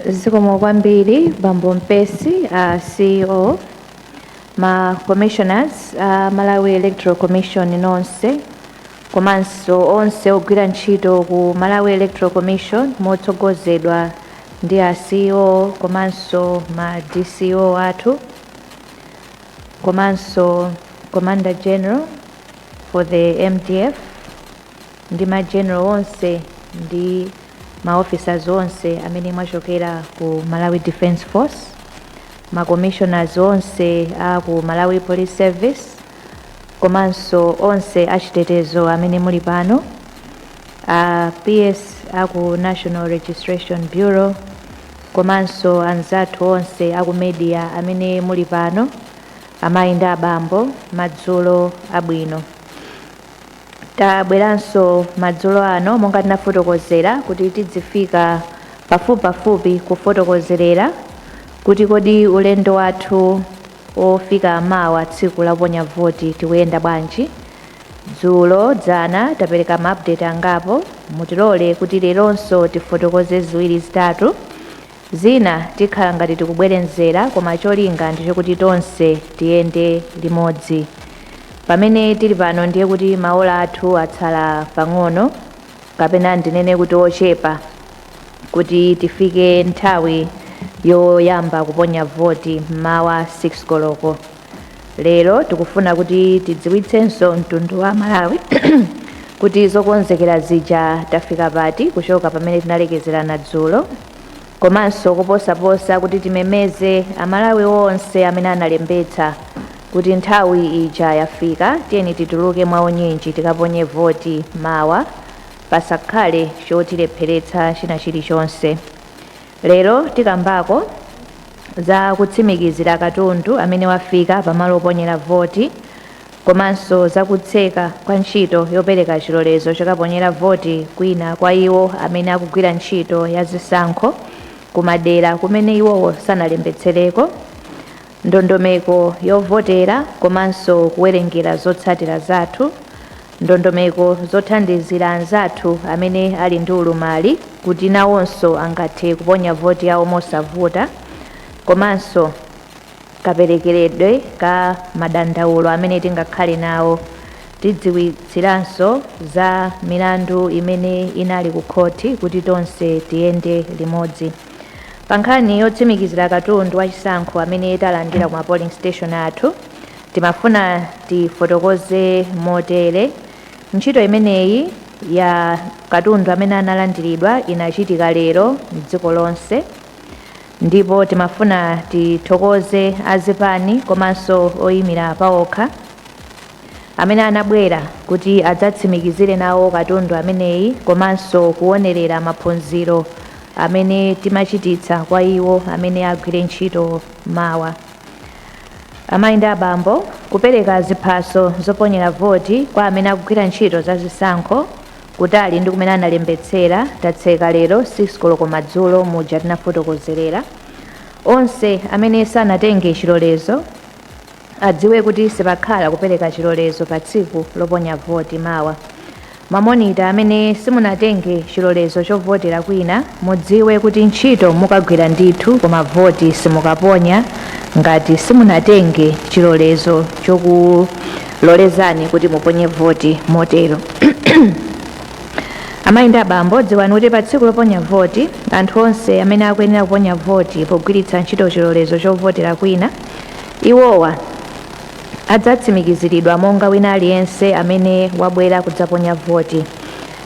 Zikomo kwambiri Bambo Mpesi, CEO, ma commissioners, Malawi Electoral Commission nonse, komanso onse ogwira ntchito ku Malawi Electoral Commission motsogozedwa ndi a CEO komanso ma DCO athu, komanso Commander General for the MDF, ndi ma general onse ndi ma officers onse amene mwachokera ku Malawi Defence Force, ma commissioners onse ku Malawi Police Service, komanso onse achitetezo amene muli pano, PS ku National Registration Bureau, komanso anzathu onse ku media amene muli pano, amayi ndi abambo, madzulo abwino. Tabweranso madzulo ano monga tinafotokozera kuti tidzifika pafupi kufotokozerera kuti kodi ulendo wathu ofika mawa tsiku laponya voti tikuyenda bwanji. Dzulo dzana tapereka ma update angapo, mutilole kuti leronso tifotokoze ziwiri zitatu, zina tikhala ngati tikubwerenzera koma cholinga ndicho kuti tonse tiyende limodzi. Pamene tili pano ndiye kuti maola athu atsala pang'ono, kapena ndinene kuti ochepa, kuti tifike nthawi yoyamba kuponya voti mawa 6 koloko. Lero tikufuna kuti tidziwitsenso mtundu wa Malawi kuti zokonzekera zija tafika pati kuchoka pamene tinalekezerana dzulo, komanso kuposaposa kuti timemeze Amalawi onse amene analembetsa kuti nthawi ija yafika, tiyeni tituluke mwaunyinji tikaponye voti mawa, pasakhale chotilepheretsa china chilichonse. Lero tikambako za kutsimikizira katundu amene wafika pamalo oponyera voti, komanso za kutseka kwa ntchito yopereka chilolezo chokaponyera voti kwina kwa iwo amene akugwira ntchito ya zisankho kumadera kumene iwowo sanalembetsereko, ndondomeko yovotera komanso kuwerengera zotsatira zathu, ndondomeko zothandizira anzathu amene ali ndi ulumali kuti nawonso angathe kuponya voti yawo mosavuta, komanso kaperekeredwe ka madandaulo amene tingakhale nawo. Tidziwitsiranso za milandu imene inali ku khoti kuti tonse tiyende limodzi. Pankhani yotsimikizira katundu wachisankho amene talandira ku polling station athu, timafuna tifotokoze motere. Ntchito imeneyi ya katundu amene analandiridwa inachitika lero m'dziko lonse, ndipo timafuna tithokoze azipani komanso oyimira paokha amene anabwera kuti adzatsimikizire nawo katundu ameneyi, komanso kuonerera maphunziro amene timachititsa kwa iwo amene agwire ntchito mawa. Amayi ndi abambo, kupereka ziphaso zoponyera voti kwa amene akugwira ntchito za zisankho kutali ndi kumene analembetsera tatseka lero 6 koloko madzulo muja tinafotokozerera. Onse amene sanatenge chilolezo adziwe kuti sipakhala kupereka chilolezo pa tsiku loponya voti mawa. Mamonita amene simunatenge chilolezo chovotera kwina, mudziwe kuti ntchito mukagwira ndithu koma voti simukaponya ngati simunatenge chilolezo chokulolezani kuti muponye voti motero. Amayi ndi abambo, dziwani kuti pa tsiku loponya voti anthu onse amene akuyenera kuponya voti pogwiritsa ntchito chilolezo chovotera kwina, iwowa adzatsimikiziridwa monga wina aliyense amene wabwera kudzaponya voti.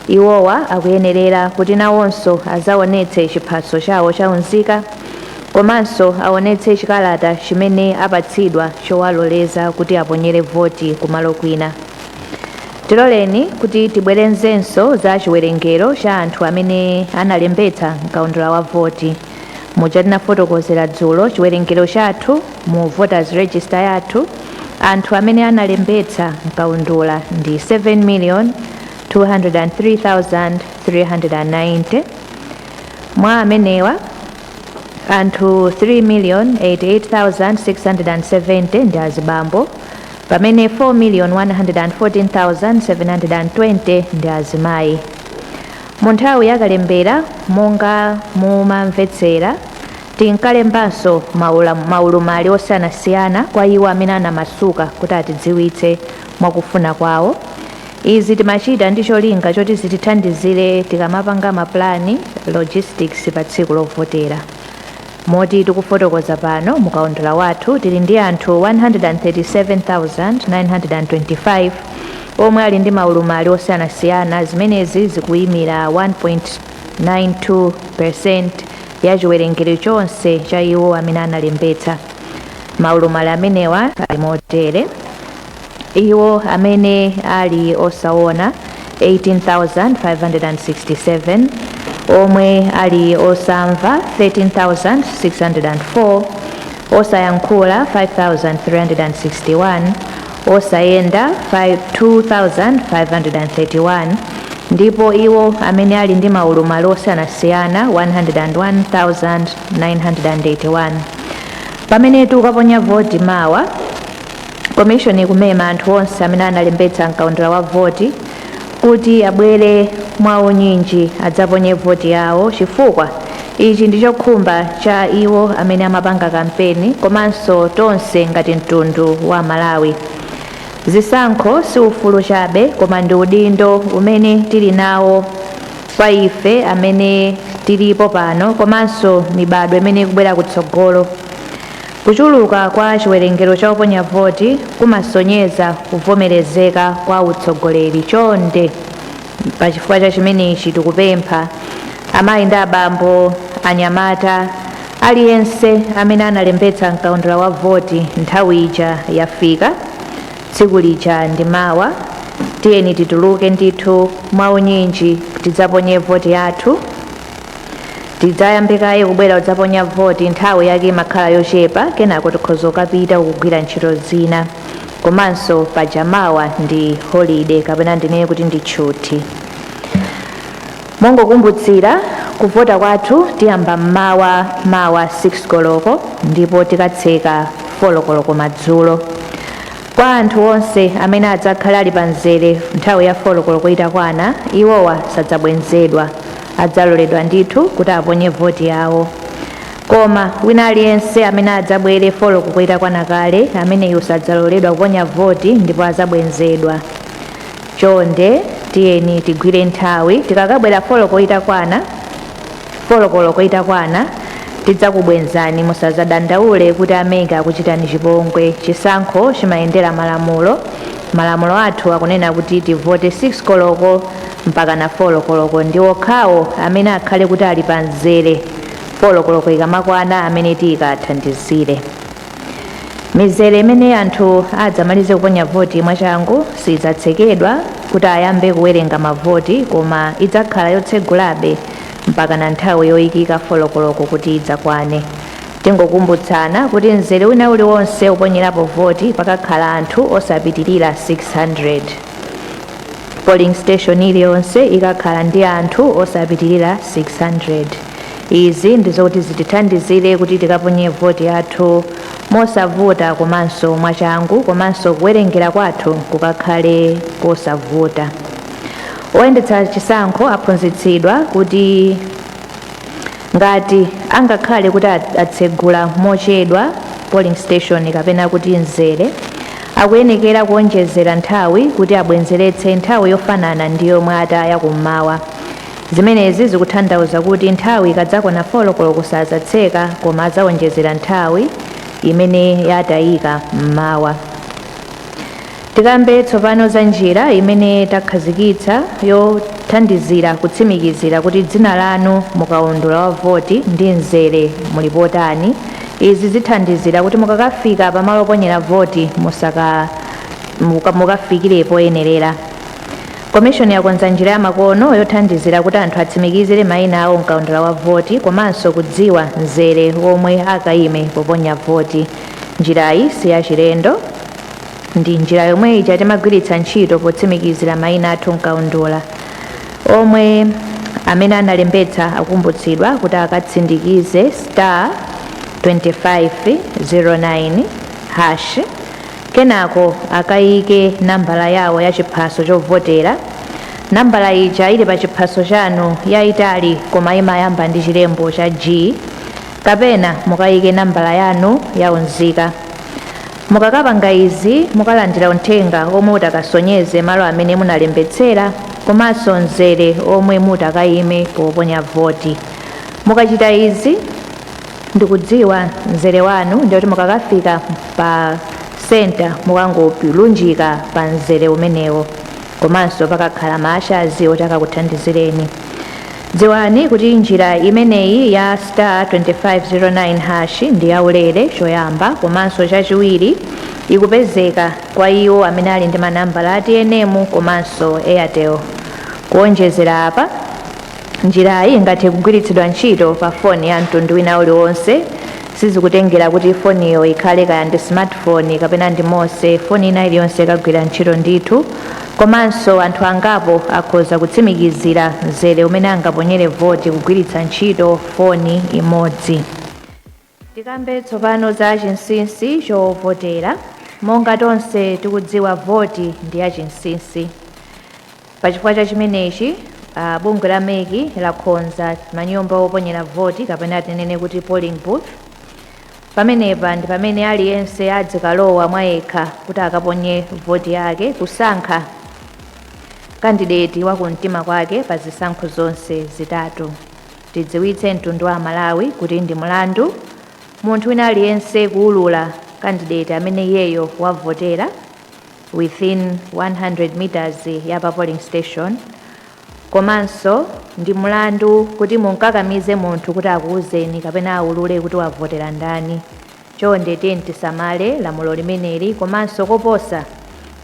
Iwowa akuyenerera kuti nawonso azaonetse chiphaso chawo chaunzika, komanso aonetse chikalata chimene apatsidwa chowaloleza kuti aponyere voti kumalo kwina. Tiloleni kuti tibwerenzenso za chiwerengero cha anthu amene analembetsa mkaundula wa voti. Muja tinafotokozera dzulo chiwerengero chathu mu voters register yathu, anthu amene analembetsa mkaundula ndi 7,203,390. Mwa amenewa anthu 3,088,670 ndi azibambo, pamene 4,114,720 ndi azimayi. mu nthawi yakalembera monga mumamvetsera tinkalembanso maulumali osiyanasiyana kwa iwo amene anamasuka kuti atidziwitse mwakufuna kwawo. Izi timachita ndi cholinga choti zitithandizire tikamapanga maplani logistics pa tsiku lovotera. Moti tikufotokoza pano mukaundula wathu tili ndi anthu 137,925 omwe ali ndi maulumali osiyanasiyana, zimenezi zikuyimira 1.92% ya chiwerengero chonse cha iwo amene analembetsa. Maulumali amenewa ali motere: iwo amene ali osaona 18,567, omwe ali osamva 13,604, osayankhula 5,361, osayenda 2,531, ndipo iwo amene ali ndi maulumali osiyanasiyana 101,981. Pamene tikukaponya voti mawa, komishoni ikumema anthu onse amene analembetsa mkaundula wa voti kuti abwere mwaunyinji adzaponye voti yawo, chifukwa ichi ndi chokhumba cha iwo amene amapanga kampeni komanso tonse ngati mtundu wa Malawi. Zisankho si ufulu chabe, koma ndi udindo umene tili nawo kwa ife amene tilipo pano komanso mibadwo imene ikubwera kutsogolo. Kuchuluka kwa chiwerengero cha oponya voti kumasonyeza kuvomerezeka kwa utsogoleri. Chonde pachifukwa cha chimenechi tikupempha amayi ndi abambo, anyamata, aliyense amene analembetsa mkaundula wa voti nthawi ija yafika, tsiku lija ndi mawa, tiyeni tituluke ndithu mwaunyinji tidzaponye voti yathu. Tidzayambikaye kubwera kudzaponya voti nthawi yake imakhala yochepa, kenako tikhoza kukapita kugwira ntchito zina, komanso paja mawa ndi holiday kapena ndinene kuti ndi tchuthi. Mongokumbutsira, kuvota kwathu tiyamba mawa 6 koloko ndipo tikatseka 4 koloko madzulo. Kwa anthu onse amene adzakhala ali pamzere nthawi ya 4 koloko itakwana, iwowa sadzabwenzedwa, adzaloledwa ndithu kuti aponye voti yawo. Koma wina aliyense amene adzabwere 4 koloko itakwana kale, ameneyo sadzaloledwa kuponya voti ndipo adzabwenzedwa. Chonde tiyeni tigwire nthawi, tikakabwera 4 koloko itakwana tidzakubwenzani, musazadandaule kuti amene akuchitani chipongwe. Chisankho chimayendera malamulo. Malamulo athu akunena kuti tivote 6 koloko mpaka na 4 koloko, ndi okhawo amene akhale kuti ali pamzere 4 koloko ikamakwana amene tikathandizire. Mizere imene anthu adzamalize kuponya voti mwachangu sidzatsekedwa kuti ayambe kuwerenga mavoti, koma idzakhala yotsegulabe mpaka na nthawi yoyikika 4 koloko kuti idzakwane. Tingokumbutsana kuti mzere wina uliwonse uponyerapo voti pakakhala anthu osapitirira 600. Polling station iliyonse ikakhala ndi anthu osapitirira 600. Izi ndizokuti zitithandizire kuti tikaponye voti yathu mosavuta komanso mwachangu, komanso kuwerengera kwathu kukakhale kosavuta. Oyendetsa chisankho aphunzitsidwa kuti ngati angakhale kuti atsegula mochedwa polling station kapena kuti mzere, akuyenekera kuonjezera nthawi kuti abwenzeretse nthawi yofanana ndi yomwe ataya kummawa. Zimenezi zikutanthauza kuti nthawi ikadzakwana 4 koloko sadzatseka, koma adzawonjezera nthawi imene yatayika mmawa. Tikambe tsopano za njira imene takhazikitsa yothandizira kutsimikizira kuti dzina lanu mukaundula wa voti ndi mzere mulipotani. Izi zithandizira kuti mukakafika pamalo oponyera voti mukafikirepo yenerera. Komishoni yakonza njira ya makono yothandizira kuti anthu atsimikizire mayina awo mkaundula wa voti komanso kudziwa mzere omwe akayime poponya voti. Njirayi si yachilendo, ndi njira yomwe ija timagwiritsa ntchito potsimikizira mayina athu mkaundula. Omwe amene analembetsa akumbutsidwa kuti akatsindikize *2509# kenako akayike nambala yawo ya chiphaso chovotera nambala ija ili pa chiphaso chanu yayitali koma imayamba ndi chilembo cha G, kapena mukayike nambala yanu yaunzika. Mukakapanga izi mukalandira uthenga omwe utakasonyeze malo amene munalembetsera komanso mzere omwe mutakayime poponya voti. Mukachita izi ndikudziwa mzere wanu ndikuti mukakafika pa senta mukangolunjika pa mzere umenewo, komanso pakakhala maashazi oti akakuthandizireni. Dziwani kuti njira imeneyi ya *2509# ndi yaulere choyamba, komanso chachiwiri ikupezeka kwa iwo amene ali ndi manambala a TNM komanso Airtel. Kuonjezera apa, njirayi ingathe kugwiritsidwa ntchito pa foni ya mtundu wina uliwonse, sizikutengera kuti foniyo ikhale kaya ndi smartphone kapena ndi mose, foni ina iliyonse ikagwira ntchito ndithu. Komanso anthu angapo akhoza kutsimikizira mzere umene angaponyere voti kugwiritsa ntchito foni imodzi. Tikambe tsopano za chinsinsi chovotera. Monga tonse tikudziwa voti ndi ya chinsinsi. Pachifukwa cha chimenechi, bungwe la MEC lakonza manyumba oponyera voti kapena tinene kuti polling booth. Pamenepa ndi pamene aliyense adzikalowa mwayekha kuti akaponye voti yake kusankha kandideti wa kumtima kwake pa zisankho zonse zitatu. Tidziwitse mtundu wa Malawi kuti ndi mlandu munthu wina aliyense kuulula kandideti amene iyeyo wavotera within 100 meters ya pa polling station. Komanso ndi mlandu kuti munkakamize munthu kuti akuwuzeni kapena aulule kuti wavotera ndani. Chonde tisamale lamulo limeneli, komanso koposa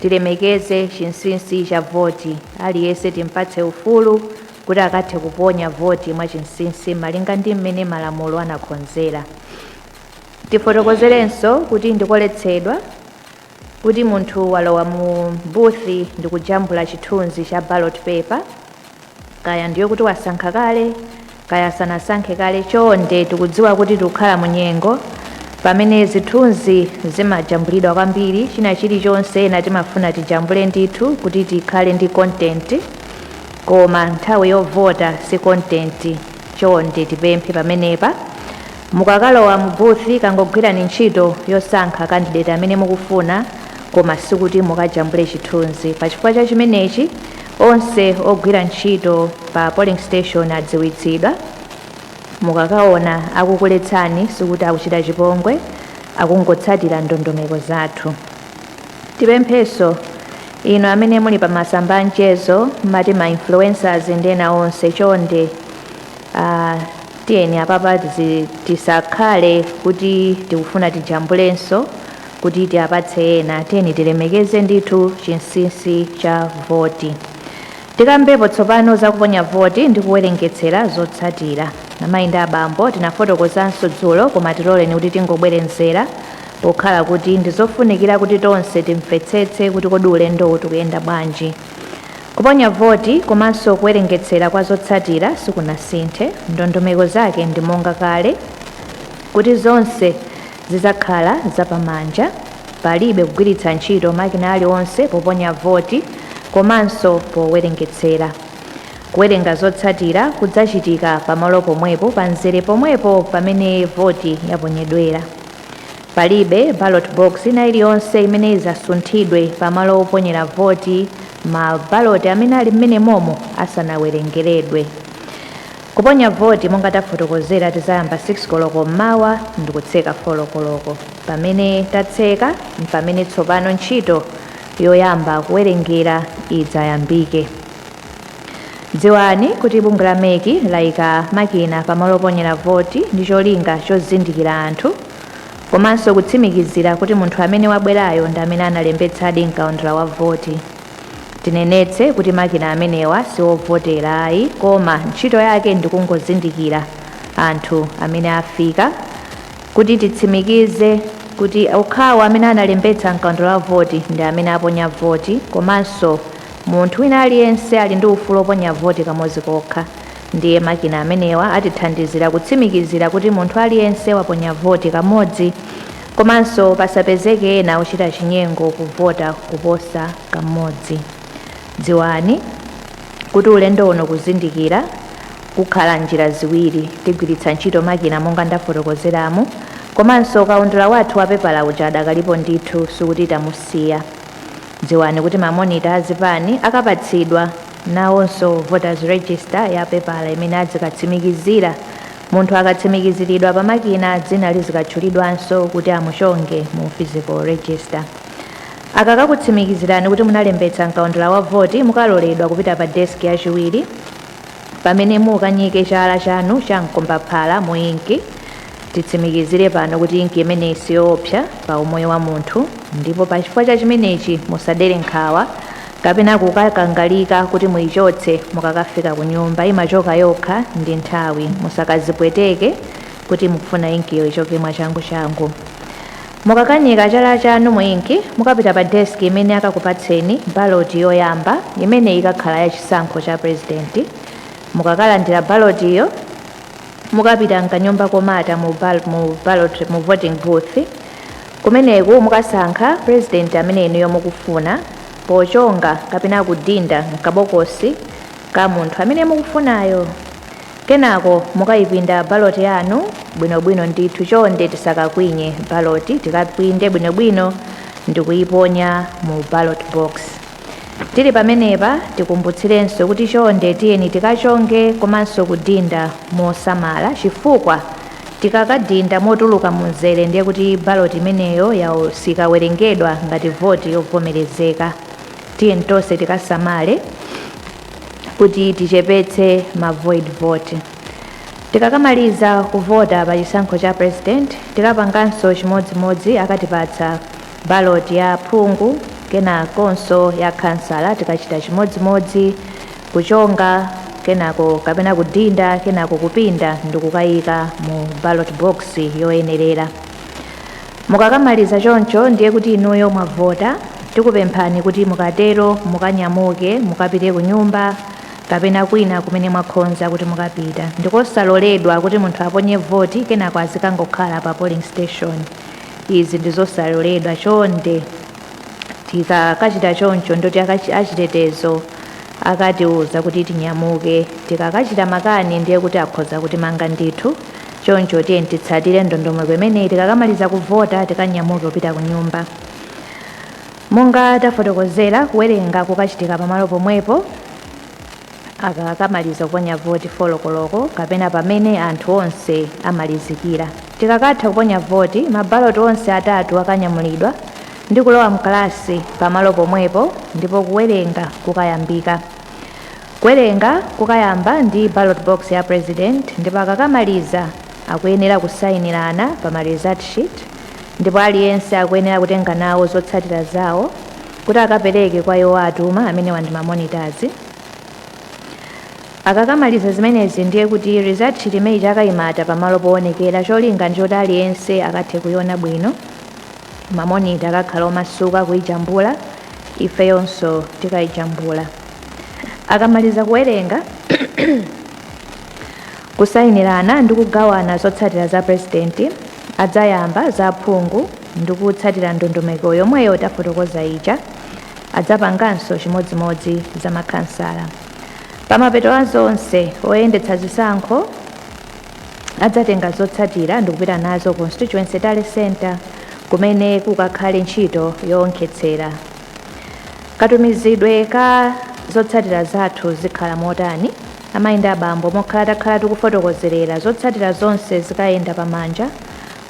tilemekeze chinsinsi cha voti. Aliyense timpatse ufulu kuti akathe kuponya voti mwa chinsinsi malinga ndi mmene malamulo anakonzera. Tifotokozerenso kuti ndikoletsedwa kuti munthu walowa mu booth ndi kujambula chithunzi cha ballot paper, kaya ndiyo kuti wasankha kale kaya sanasankhe kale. Chonde tikudziwa kuti tikukhala mu nyengo pamene zithunzi zimajambulidwa kwambiri. China chilichonse ena timafuna tijambule ndithu kuti tikhale ndi content, koma nthawi yovota si content. Chonde tipemphe pamenepa mukakalowa mu booth kangogwirani ntchito yosankha kandideti amene mukufuna, koma sikuti mukajambule chithunzi. Pachifukwa cha chimenechi, onse ogwira ntchito pa polling station adziwitsidwa. Mukakaona akukuletsani sikuti akuchita chipongwe, akungotsatira ndondomeko zathu. Tipempheso ino amene muli pa masamba a mchezo mati ma influencers ndi ena onse, chonde tiyeni apapa tisakhale kuti tikufuna tijambulenso kuti tiapatse ena. Tiyeni tilemekeze ndithu chinsinsi cha voti. Tikambepo tsopano zakuponya voti ndi kuwerengetsera zotsatira. Amayi ndi abambo tinafotokozanso dzulo, koma tiloleni kuti tingobwerezera pokhala kuti ndizofunikira kuti tonse timvetsetse kuti kodi ulendo tikuyenda bwanji. Kuponya voti komanso kuwerengetsera kwa zotsatira sikunasinthe. Ndondomeko zake ndi monga kale, kuti zonse zizakhala zapamanja, palibe kugwiritsa ntchito makina aliwonse poponya voti komanso powerengetsera. Kuwerenga zotsatira kudzachitika pamalo pomwepo pa mzere pomwepo pamene voti yaponyedwera. Palibe ballot box ina iliyonse imene izasunthidwe pamalo oponyera voti ma ballot amene ali mmene momo asanawerengeredwe. Kuponya voti monga tafotokozera tizayamba 6 koloko mmawa ndi kutseka 4 koloko. Pamene tatseka pamene tsopano ntchito yoyamba kuwerengera idzayambike. Dziwani kuti bungwe la MEC layika makina pamalo oponyera voti ndi cholinga chozindikira anthu, komanso kutsimikizira kuti munthu amene wabwerayo ndi amene analembetsadi mkaundula wa voti. Tinenetse kuti makina amenewa siwovotera ayi, koma ntchito yake ndi kungozindikira anthu amene afika, kuti titsimikize kuti okhawo amene analembetsa mkaundula wa voti ndi amene aponya voti, komanso munthu wina aliyense ali ndi ufulu oponya voti kamodzi kokha. Ndiye makina amenewa atithandizira kutsimikizira kuti munthu aliyense waponya voti kamodzi, komanso pasapezeke ena ochita chinyengo kuvota kuposa kamodzi. Dziwani kuti ulendo uno kuzindikira kukhala njira ziwiri tigwiritsa ntchito makina monga ndafotokozeramo, komanso kaundula wathu wapepala uja adakalipo ndithu sikuti tamusiya. Dziwani kuti mamonita azipani akapatsidwa nawonso voters register ya pepala imene adzikatsimikizira. Munthu akatsimikiziridwa pa makina dzina lizikatchulidwanso kuti amuchonge mu physical register. Akakakutsimikizirani kuti munalembetsa mkaundula wa voti mukaloledwa kupita pa desk yachiwiri pamene mukanyike chala chanu cha mkombaphala mu inki. Titsimikizire pano kuti inki imeneyi siyoopsa pa umoyo wa munthu, ndipo pa chifukwa cha chimenechi musadere nkhawa kapena kukakangalika kuti muyichotse mukakafika ku nyumba. Imachoka yokha ndi nthawi, musakazipweteke kuti mukufuna inkiyo ichoke mwachangu. Mukakanyika chala chanu mu inki mukapita pa desk imene akakupatseni ballot yoyamba imene ikakhala ya chisankho cha president. Mukakalandira ballot iyo mukapita mkanyumba komata mu voting booth. Kumeneku mukasankha president amene inuyo mukufuna pochonga kapena kudinda mkabokosi ka munthu amene mukufunayo. Kenako mukayipinda ballot yanu bwinobwino ndithu, chonde tisakakwinye ballot, tikapinde bwinobwino ndikuyiponya mu ballot box. Tili pamenepa tikumbutsirenso kuti chonde tiyeni tikachonge komanso kudinda mosamala, chifukwa tikakadinda motuluka munzere ndiye kuti ballot imeneyo sikawerengedwa ngati voti yovomerezeka. Tiyeni tonse tikasamale kuti tichepetse ma void vote. Tikakamaliza kuvota pa chisankho cha president tikapanganso chimodzimodzi akatipatsa ballot ya phungu kenakonso ya kansala, tikachita chimodzimodzi kuchonga kenako kapena kudinda kenako kupinda ndikukayika mu ballot box yoyenerera. Mukakamaliza choncho ndiye kuti inuyo mwavota. Tikupemphani kuti mukatero mukanyamuke mukapite ku nyumba kapena kwina kumene mwakhonza kuti mukapita. Ndikosaloledwa kuti munthu aponye voti kenako azikangokhala pa polling station. Izi ndizosaloledwa. Chonde tikakachita choncho ndoti achitetezo akatiuza kuti tinyamuke. Tikakachita makani ndiye kuti akhoza kutimanga ndithu. Choncho tiyeni titsatire ndondomeko imeneyi. Tikakamaliza kuvota tikanyamuke kupita ku nyumba. Monga tafotokozera, kuwerenga kukachitika pamalo pomwepo akakamaliza kuponya voti 4 koloko kapena pamene anthu onse amalizikira. Tikakatha kuponya voti mabaloti onse atatu akanyamulidwa ndi kulowa mkalasi pamalo pomwepo, ndipo kuwerenga kukayambika. Kuwerenga kukayamba ndi ballot box ya president, ndipo akakamaliza akuyenera kusayinirana pa ma result sheet, ndipo aliyense akuyenera kutenga nawo zotsatira zawo kuti akapereke kwa iwo atuma amene wandi ma monitors. Akakamaliza zimenezi ndiye kuti result sheet imeneyi akayimata pamalo poonekera, cholinga ndi choti aliyense akathe kuyiona bwino. Mamonita akakhala omasuka kuyijambula, ife yonso tikayijambula. Akamaliza kuwerenga kusayinirana ndi kugawana zotsatira za president, adzayamba za phungu ndi kutsatira ndondomeko yomweyo tafotokoza ija, adzapanganso chimodzimodzi za makansala. Pamapeto a zonse oyendetsa zisankho adzatenga zotsatira ndi kupita nazo constituency tally center kumene kukakhale ntchito yowonkhetsera. Katumizidwe ka zotsatira zathu zikhala motani? Amayenda abambo mokhala takhala tikufotokozerera zotsatira zonse zikayenda pamanja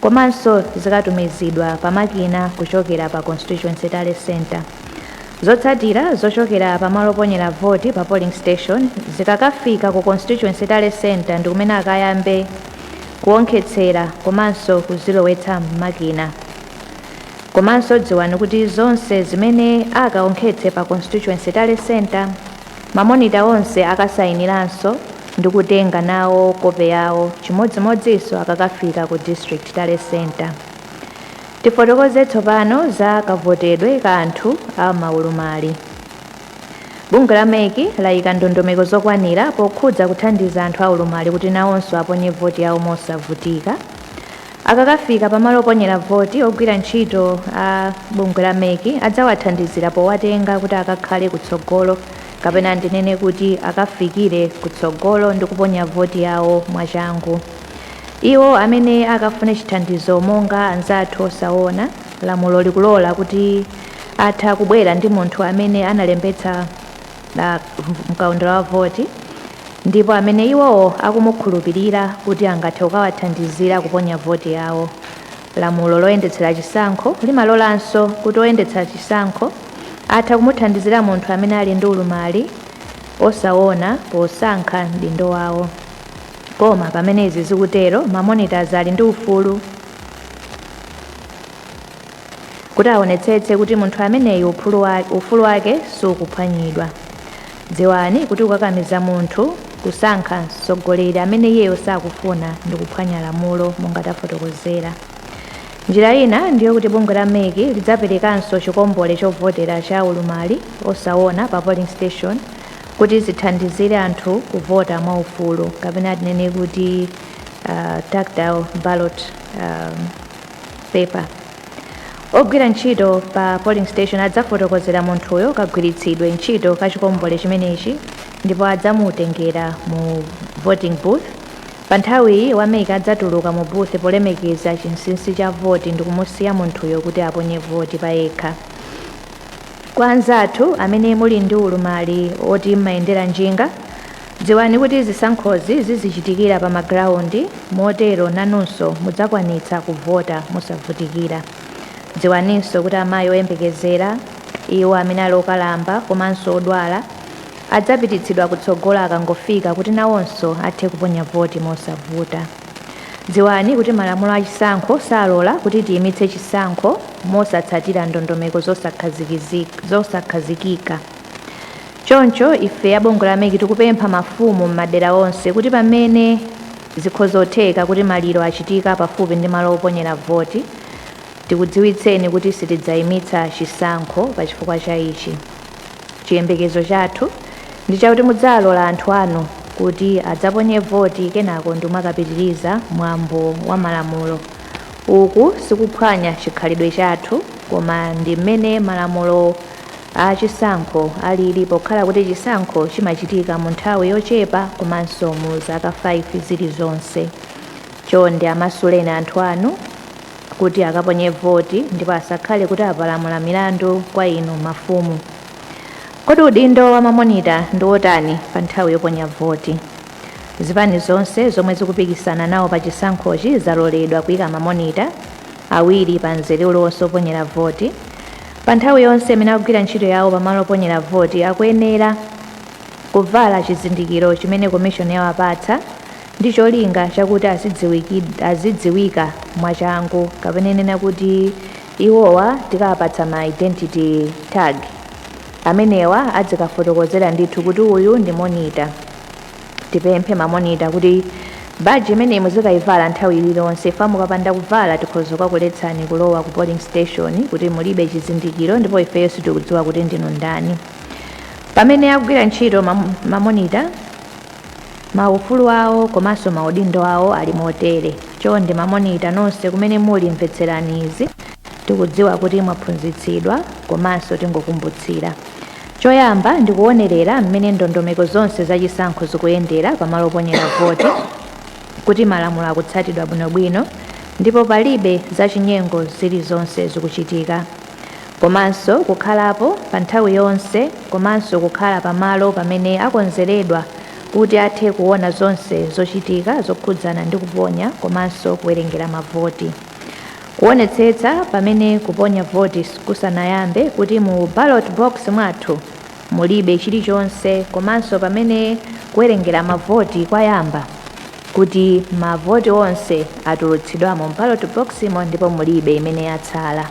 komanso zikatumizidwa pamakina kuchokera pa constituency tally center. Zotsatira zochokera pamalo oponyera voti pa polling station zikakafika ku constituency tally center ndi kumene akayambe kuwonkhetsera komanso kuzilowetsa m'makina. Komanso dziwani kuti zonse zimene akawonkhetse pa constituency tally center mamonita onse akasayiniranso ndi kutenga nawo kope yawo chimodzimodzinso akakafika ku district tally center. Tifotokoze tsopano za kavotedwe ka anthu a maulumali. Bungwe la MEC layika ndondomeko zokwanira pokhudza kuthandiza anthu aulumali kuti nawonso aponye voti yawo mosavutika. Akakafika pamalo oponyera voti, ogwira ntchito a bungwe la MEC adzawathandizira powatenga kuti akakhale kutsogolo kapena ndinene kuti akafikire kutsogolo ndi kuponya voti yawo mwachangu. Iwo amene akafune chithandizo monga anzathu osaona, lamulo likulola kuti atha kubwera ndi munthu amene analembetsa mkaundula wa voti, ndipo amene iwowo akumukhulupirira kuti angathe kukawathandizira kuponya voti yawo. Lamulo loyendetsera chisankho limalolanso kuti oyendetsa chisankho atha kumuthandizira munthu amene ali ndi ulumali osaona posankha mdindo wawo. Koma pamene izi zikutero, mamonitors ali ndi ufulu kuti aonetsetse kuti munthu ameneyu ufulu wake sukuphwanyidwa. Dziwani kuti kukakamiza munthu kusankha mtsogoleri amene iyeyo sakufuna ndi kuphwanya lamulo monga tafotokozera. Njira ina ndiyo kuti bungwe la MEC lidzaperekanso chikombole chovotera cha ulumali osaona pa polling station kuti zithandizire anthu kuvota mwaufulu, kapena tinene kuti tactile ballot paper. Ogwira ntchito pa polling station adzafotokozera munthuyo kagwiritsidwe ntchito ka chikombole chimenechi ndipo adzamutengera mu voting booth. Pa nthawiyi wa MEC adzatuluka mu booth polemekeza chinsinsi cha voti ndi kumusiya munthuyo kuti aponye voti pa yekha. Kwa anzathu amene muli ndi ulumali oti mmayendera njinga, dziwani kuti zisankhozi zizichitikira pa magrawundi, motero nanunso mudzakwanitsa kuvota musavutikira. Dziwaninso kuti amayi oyembekezera, iwo amene ali okalamba komanso odwala, adzapititsidwa kutsogolo akangofika kuti nawonso athe kuponya voti mosavuta. Dziwani kuti malamulo a chisankho salola kuti tiyimitse chisankho mosatsatira ndondomeko zosakhazikika. Choncho ife abungwe la MEC tikupempha mafumu m'madera onse kuti pamene zikhozotheka kuti maliro achitika pafupi ndi malo oponyera voti, tikudziwitseni kuti sitidzayimitsa chisankho pa chifukwa cha ichi. Chiyembekezo chathu ndi chakuti mudzalola anthu anu kuti adzaponye voti kenako ndi mwakapitiriza mwambo wa malamulo. Uku sikuphwanya chikhalidwe chathu, koma ndi mmene malamulo a chisankho alili, pokhala kuti chisankho chimachitika mu nthawi yochepa komanso mu zaka 5 zilizonse. Chonde amasuleni anthu anu kuti akaponye voti ndipo asakhale kuti apalamula milandu kwa inu mafumu. Kodi udindo wa mamonita ndi otani pa nthawi yoponya voti? Zipani zonse zomwe zikupikisana nawo pa chisankhochi zaloledwa kuyika mamonita awiri pa nzere uliwonse oponyera voti. Pa nthawi yonse imene akugwira ntchito yawo pamalo oponyera voti akuyenera kuvala chizindikiro chimene komishoni yawapatsa ndi cholinga chakuti azidziwika mwachangu, kapena nena kuti iwowa tikapatsa ma identity tag. Amenewa adzikafotokozera ndithu kuti uyu ndi monita. Tipemphe mamonita kuti baji imene muzikayivala nthawi iliyonse, fa mukapanda kuvala tikhoza kukuletsani kulowa ku polling station kuti mulibe chizindikiro ndipo ifeyo sitikudziwa kuti ndinu ndani. Pamene akugwira ntchito mamonita, maufulu awo komanso maudindo awo ali motere. Chonde mamonita nonse kumene muli mvetserani izi, tikudziwa kuti mwaphunzitsidwa komanso tingokumbutsira. Choyamba ndikuonerera mmene ndondomeko zonse za chisankho zikuyendera pamalo oponyera voti, kuti malamulo akutsatidwa bwinobwino ndipo palibe zachinyengo zilizonse zikuchitika. Komanso kukhalapo pa nthawi yonse, komanso kukhala pamalo pamene akonzeredwa kuti athe kuona zonse zochitika zokhudzana ndi kuponya komanso kuwerengera mavoti. Kuonetsetsa pamene kuponya voti kusanayambe kuti mu ballot box mwathu mulibe chilichonse, komanso pamene kuwerengera mavoti kwayamba kuti mavoti onse atulutsidwamo mu ballot box ndipo mulibe imene yatsala.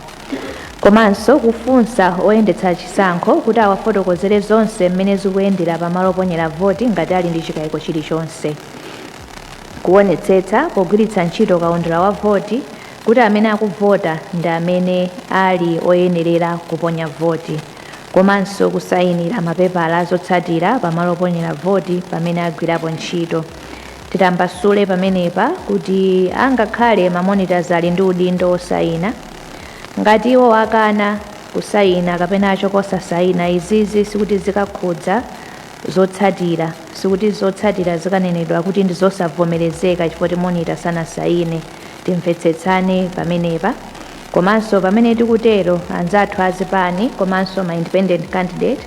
Komanso kufunsa oyendetsa chisankho kuti awafotokozere zonse mmene zikuyendera pamalo oponyera voti ngati ali ndi chikayiko chilichonse. Kuonetsetsa pogwiritsa ntchito kaundula wa voti kuti amene akuvota ndi amene ali oyenerera kuponya voti, komanso kusayinira mapepala zotsatira pamalo oponyera voti pamene agwirapo ntchito. Titambasule pamenepa kuti angakhale mamonitors ali ndi udindo osayina, ngati iwo akana kusayina kapena chosasayina, izizi sikuti zikakhudza zotsatira, sikuti zotsatira zikanenedwa kuti ndi zosavomerezeka chifukwa monitor sanasayine. Timvetsetsane pamenepa. Komanso pamene tikutero anzathu azipani komanso ma independent candidate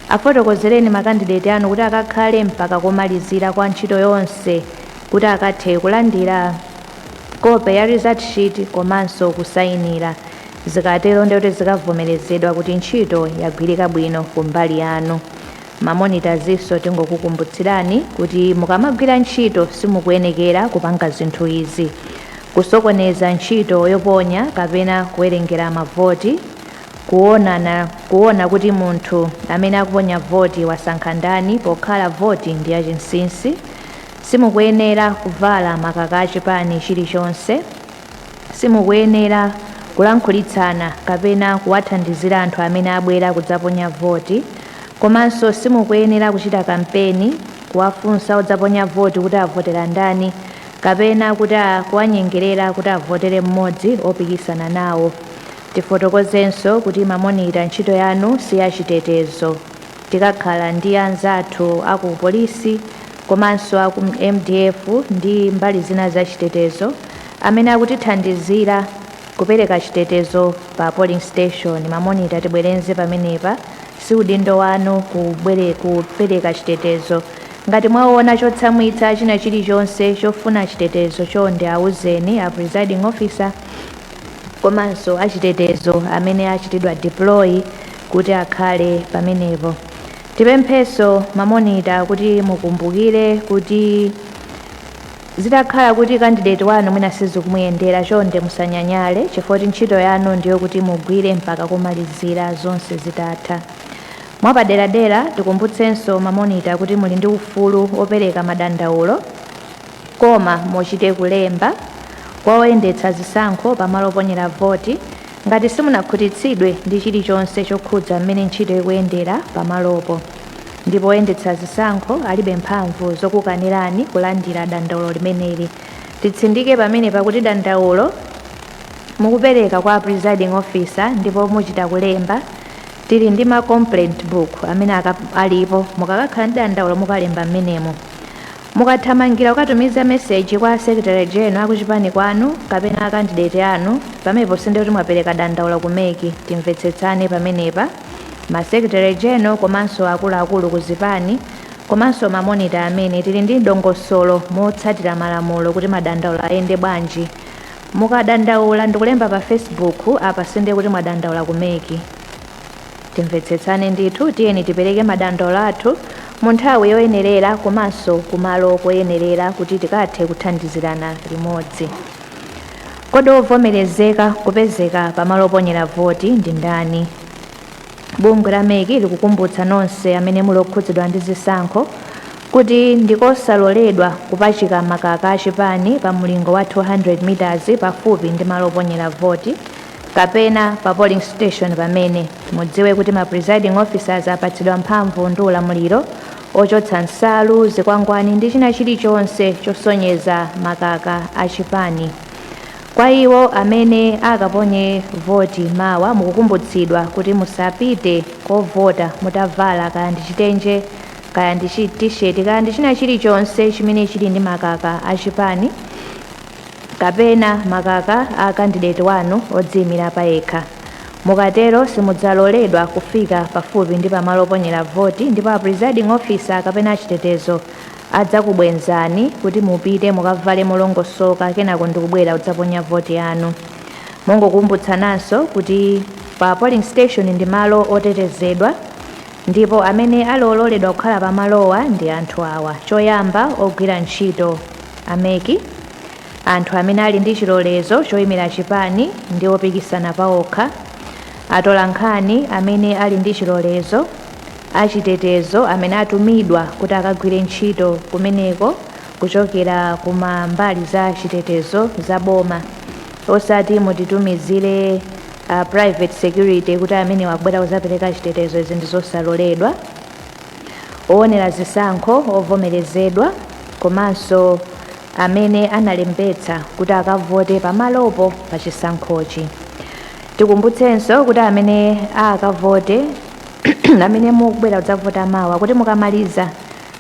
afotokozereni makandidate anu kuti akakhale mpaka komalizira kwa ntchito yonse kuti akathe kulandira kope ya result sheet komanso kusayinira. Zikatero ndi kuti zikavomerezedwa kuti ntchito yagwirika bwino kumbali yanu. Mamonitazinso tingokukumbutsirani kuti mukamagwira ntchito simukuyenekera kupanga zinthu izi: kusokoneza ntchito yoponya kapena kuwerengera mavoti, kuona kuti munthu amene akuponya voti wasankha ndani pokhala voti ndi yachinsinsi. Simukuyenera kuvala makaka achipani chilichonse. Simukuyenera kulankhulitsana kapena kuwathandizira anthu amene abwera kudzaponya voti. Komanso simukuyenera kuchita kampeni kuwafunsa odzaponya voti kuti avotera ndani kapena kuti kuwanyengerera kuti avotere mmodzi opikisana nawo. Tifotokozenso kuti mamonita ntchito yanu si yachitetezo. Tikakhala ndi anzathu aku polisi komanso aku MDF ndi mbali zina za chitetezo amene akutithandizira kupereka chitetezo pa polling station. Mamonita tibwerenze pamenepa, si udindo wanu kupereka chitetezo. Ngati mwaona chotsamwitsa china chilichonse chofuna chitetezo chonde auzeni a presiding officer komanso achitetezo amene achitidwa deploy kuti akhale pamenepo. Tipempheso mamonita kuti mukumbukire kuti zitakhala kuti candidate wanu mwina sizikumuyendera chonde musanyanyale chifukwa ntchito yanu ndiyo kuti mugwire mpaka kumalizira zonse zitatha. Mwapaderadera tikumbutsenso mamonita kuti muli ndi ufulu opereka madandaulo koma mochite kulemba kwa oyendetsa zisankho pamalo oponyera voti ngati simunakhutitsidwe ndi chilichonse chokhudza mmene ntchito ikuyendera pamalopo, ndipo oyendetsa zisankho alibe mphamvu zokukanirani kulandira dandaulo limeneli. Titsindike pamenepa kuti dandaulo mukupereka kwa presiding officer ndipo muchita kulemba. Tili ndi ma complaint book amene alipo, mukakakhala ndi dandaulo mukalemba mmenemo. Mukathamangira ukatumiza message kwa secretary general akuchipani kwanu kapena candidate anu, pamenepo sinde kuti mwapereka dandaulo kumeki. Timvetsetsane pamenepa. Ma secretary general komanso akuluakulu kuzipani komanso mamonita amene tili ndi dongosolo motsatira malamulo kuti madandaulo ayende bwanji. Mukadandaula ndikulemba pa Facebook apa sinde kuti mwadandaula kumeki. Timvetsetsane ndithu, tiyeni tipereke madandaulo athu mu nthawi yoyenerera komanso kumalo koyenerera kuti tikathe kuthandizirana limodzi. Kodi ovomerezeka kupezeka pamalo oponyera voti ndi ndani? Bungwe la meki likukumbutsa nonse amene muli okhudzidwa ndi zisankho kuti ndikosaloledwa kupachika makaka achipani pa mlingo wa 200 meters pafupi ndi malo oponyera voti kapena pa polling station. Pamene mudziwe kuti ma presiding officers apatsidwa mphamvu ndi ulamuliro ochotsa nsalu, zikwangwani ndi china chilichonse chosonyeza makaka achipani. Kwa iwo amene akaponye voti mawa mukukumbutsidwa kuti musapite kovota mutavala kaya ndi chitenje kaya ndi t-shirt kaya ndi china chilichonse chimene chili ndi makaka achipani kapena makaka a candidate wanu odziyimira payekha. Mukatero simudzaloledwa kufika pafupi ndi pamalo oponyera voti ndipo a presiding officer kapena achitetezo adzakubwenzani kuti mupite mukavale molongosoka kenako ndikubwera kudzaponya voti yanu. Mungokumbutsananso kuti pa polling station ndi malo otetezedwa ndipo amene aloledwa kukhala pamalowa ndi anthu awa: choyamba ogwira ntchito ameki, anthu amene ali ndi chilolezo choyimira chipani ndi opikisana pawokha, atolankhani amene ali ndi chilolezo, achitetezo amene atumidwa kuti akagwire ntchito kumeneko kuchokera kuma mbali za chitetezo za boma, osati mutitumizire private security kuti amene wakubwera kuzapereka chitetezo. Izi ndi zosaloledwa. Oonera zisankho ovomerezedwa komanso amene analembetsa kuti akavote pamalopo pa chisankhochi. tikumbutsenso kuti amene akavote amene mukubwera kudzavota mawa kuti mukamaliza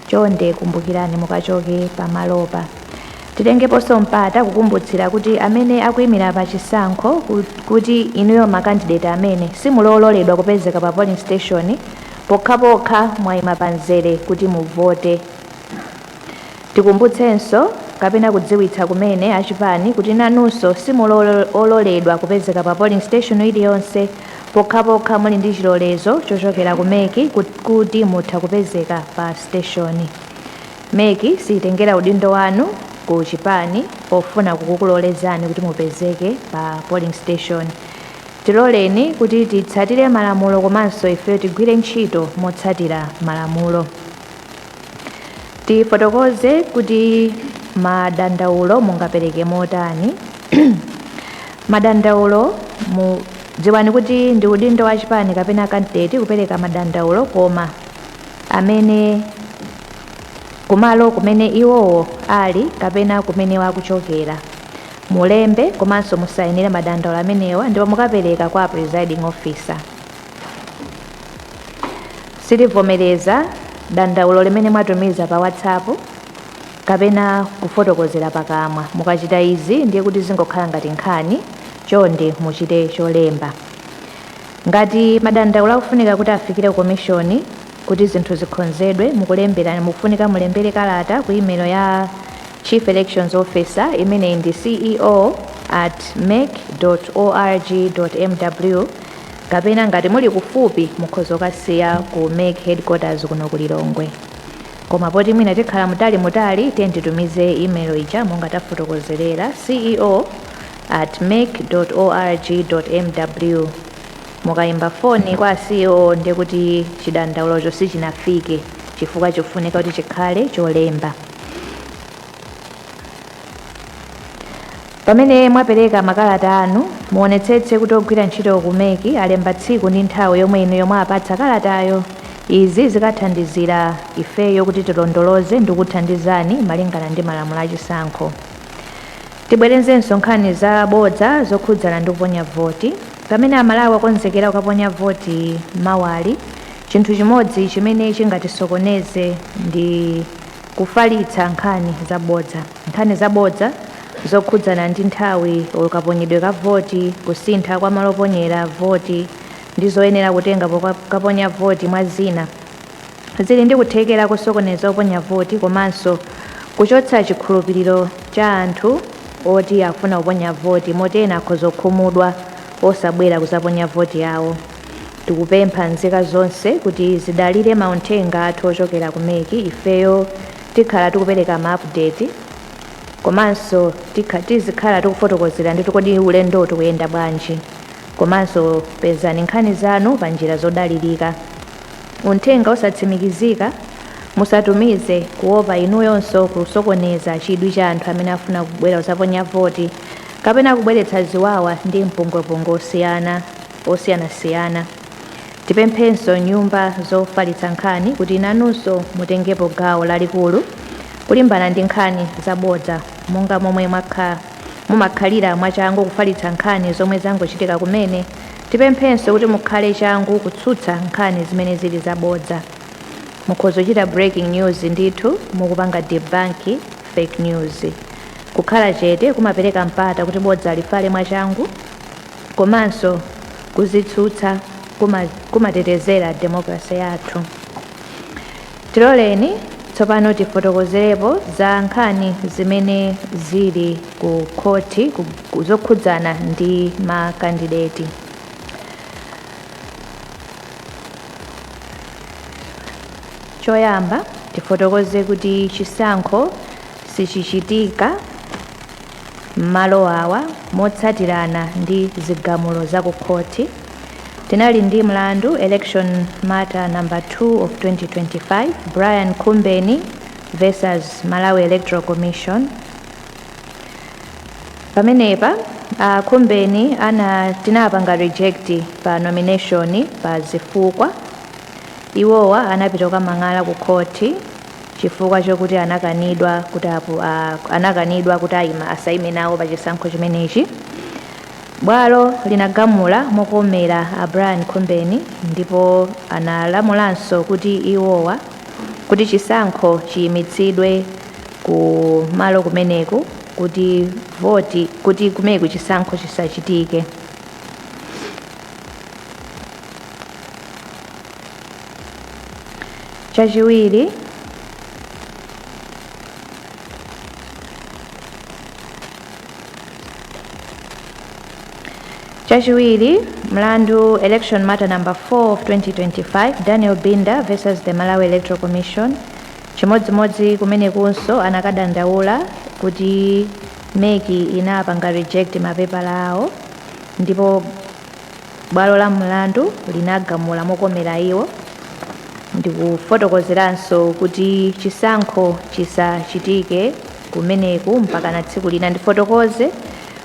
chonde kumbukirani mukachoke pamalopa. Titengeponso mpata kukumbutsira kuti amene akuyimira pa chisankho kuti inuyo makandidate amene simulololedwa kupezeka pa polling station pokhapokha mwayima panzere kuti muvote. Tikumbutsenso kapena kudziwitsa kumene achipani kuti nanunso simulololedwa kupezeka pa polling station iliyonse pokhapokha muli ndi chilolezo chochokera ku MEC kuti mutha kupezeka pa station. MEC sitengera udindo wanu ku chipani pofuna kukulolezani kuti mupezeke pa polling station. Tiloleni kuti titsatire malamulo komanso ife tigwire ntchito motsatira malamulo. Tifotokoze kuti madandaulo mungapereke motani. Madandaulo dziwani kuti ndi udindo wa chipani kapena candidate kupereka madandaulo, koma amene kumalo kumene iwowo ali kapena kumene wakuchokera mulembe komanso musayinire madandaulo amenewa ndipo mukapereka kwa presiding officer. Sitivomereza dandaulo limene mwatumiza pa WhatsApp kapena kufotokozera pakamwa. Mukachita izi ndiye kuti zingokhala ngati nkhani, chonde muchite cholemba. Ngati madandaulo akufunika kuti afikire ku commission kuti zinthu zikonzedwe, mukulembera mukufunika mulembere kalata ku email ya Chief Elections Officer imene ndi ceo@mec.org.mw, kapena ngati muli kufupi mukhoza kukasiya ku MEC headquarters kuno ku Lilongwe. Koma poti mwina tikhala mutali titumize email ija monga tafotokozerera ceo@mec.org.mw. Mukayimba foni kwa CEO ndiye kuti chidandaulocho sichinafike chifukwa chofunika kuti chikhale cholemba. Pamene mwapereka makalata anu muonetsetse kuti ogwira ntchito ku MEC alemba tsiku ndi nthawi yomwe inu yomwe apatsa kalatayo. Izi zikathandizira ifeyo kuti tilondoloze ndi kuthandizani malingana ndi malamulo achisankho. Tibwerezenso nkhani zabodza zokhudzana ndi kuponya voti. Pamene amalawi akonzekera kukaponya voti mawali, chinthu chimodzi chimene chingatisokoneze ndi kufalitsa nkhani zabodza. Nkhani zabodza zokhudzana ndi nthawi ukaponyedwe ka voti, kusintha kwa malo oponyera voti ndi zoyenera kutenga pokaponya voti mwa zina zili ndi kuthekera kusokoneza oponya voti komanso kuchotsa chikhulupiriro cha anthu oti akufuna kuponya voti motena akhoza kukhumudwa osabwera kuzaponya voti yawo. Tikupempha nzika zonse kuti zidalire mauthenga athu ochokera ku MEC. Ifeyo tikhala tikupereka ma-update komanso tizikhala tikufotokozera ndi kodi ulendo tikuyenda bwanji, komanso pezani nkhani zanu pa njira zodalirika. Uthenga osatsimikizika musatumize kuopa inuyonso kusokoneza chidwi cha anthu amene afuna kubwera kuzaponya voti kapena kubweretsa ziwawa ndi mpungwepungwe osiyanasiyana. Tipemphenso nyumba zofalitsa nkhani kuti nanunso mutengepo gawo lalikulu kulimbana ndi nkhani zabodza, monga momwe mumakhalira mwachangu kufalitsa nkhani zomwe zangochitika kumene. Tipemphenso kuti mukhale changu kutsutsa nkhani zimene zili zabodza. Mukhoza kuchita breaking news ndithu mukupanga debunk fake news. Kukhala chete kumapereka mpata kuti bodza lifale mwachangu komanso kuzitsutsa kumatetezera demokrasi yathu. Tiloleni tsopano tifotokozerepo za nkhani zimene zili ku khoti zokhudzana ndi makandideti. Choyamba tifotokoze kuti chisankho sichichitika m'malo awa motsatirana ndi zigamulo za ku khoti. Tinali ndi mlandu election matter number 2 of 2025 Brian Kumbeni versus Malawi Electoral Commission. Pamenepa Kumbeni tinapanga reject pa nomination pa zifukwa. Iwowa anapita kukamang'ala ku khoti chifukwa chokuti anakanidwa kuti ayima asayime nawo pa chisankho chimenechi. Bwalo linagamula mokomera a Brian Combeni ndipo analamulanso kuti iwowa kuti chisankho chiyimitsidwe ku malo kumeneku kuti voti kuti kumeneku chisankho chisachitike. Chachiwiri, mlandu election matter number 4 of 2025 Daniel Binda versus the Malawi Electoral Commission. Chimodzimodzi kumenekunso anakadandaula kuti meki inapanga reject mapepala awo ndipo bwalo la mlandu linagamula mokomera iwo ndikufotokozeranso kuti chisankho chisachitike kumeneku mpaka na tsiku lina. Ndifotokoze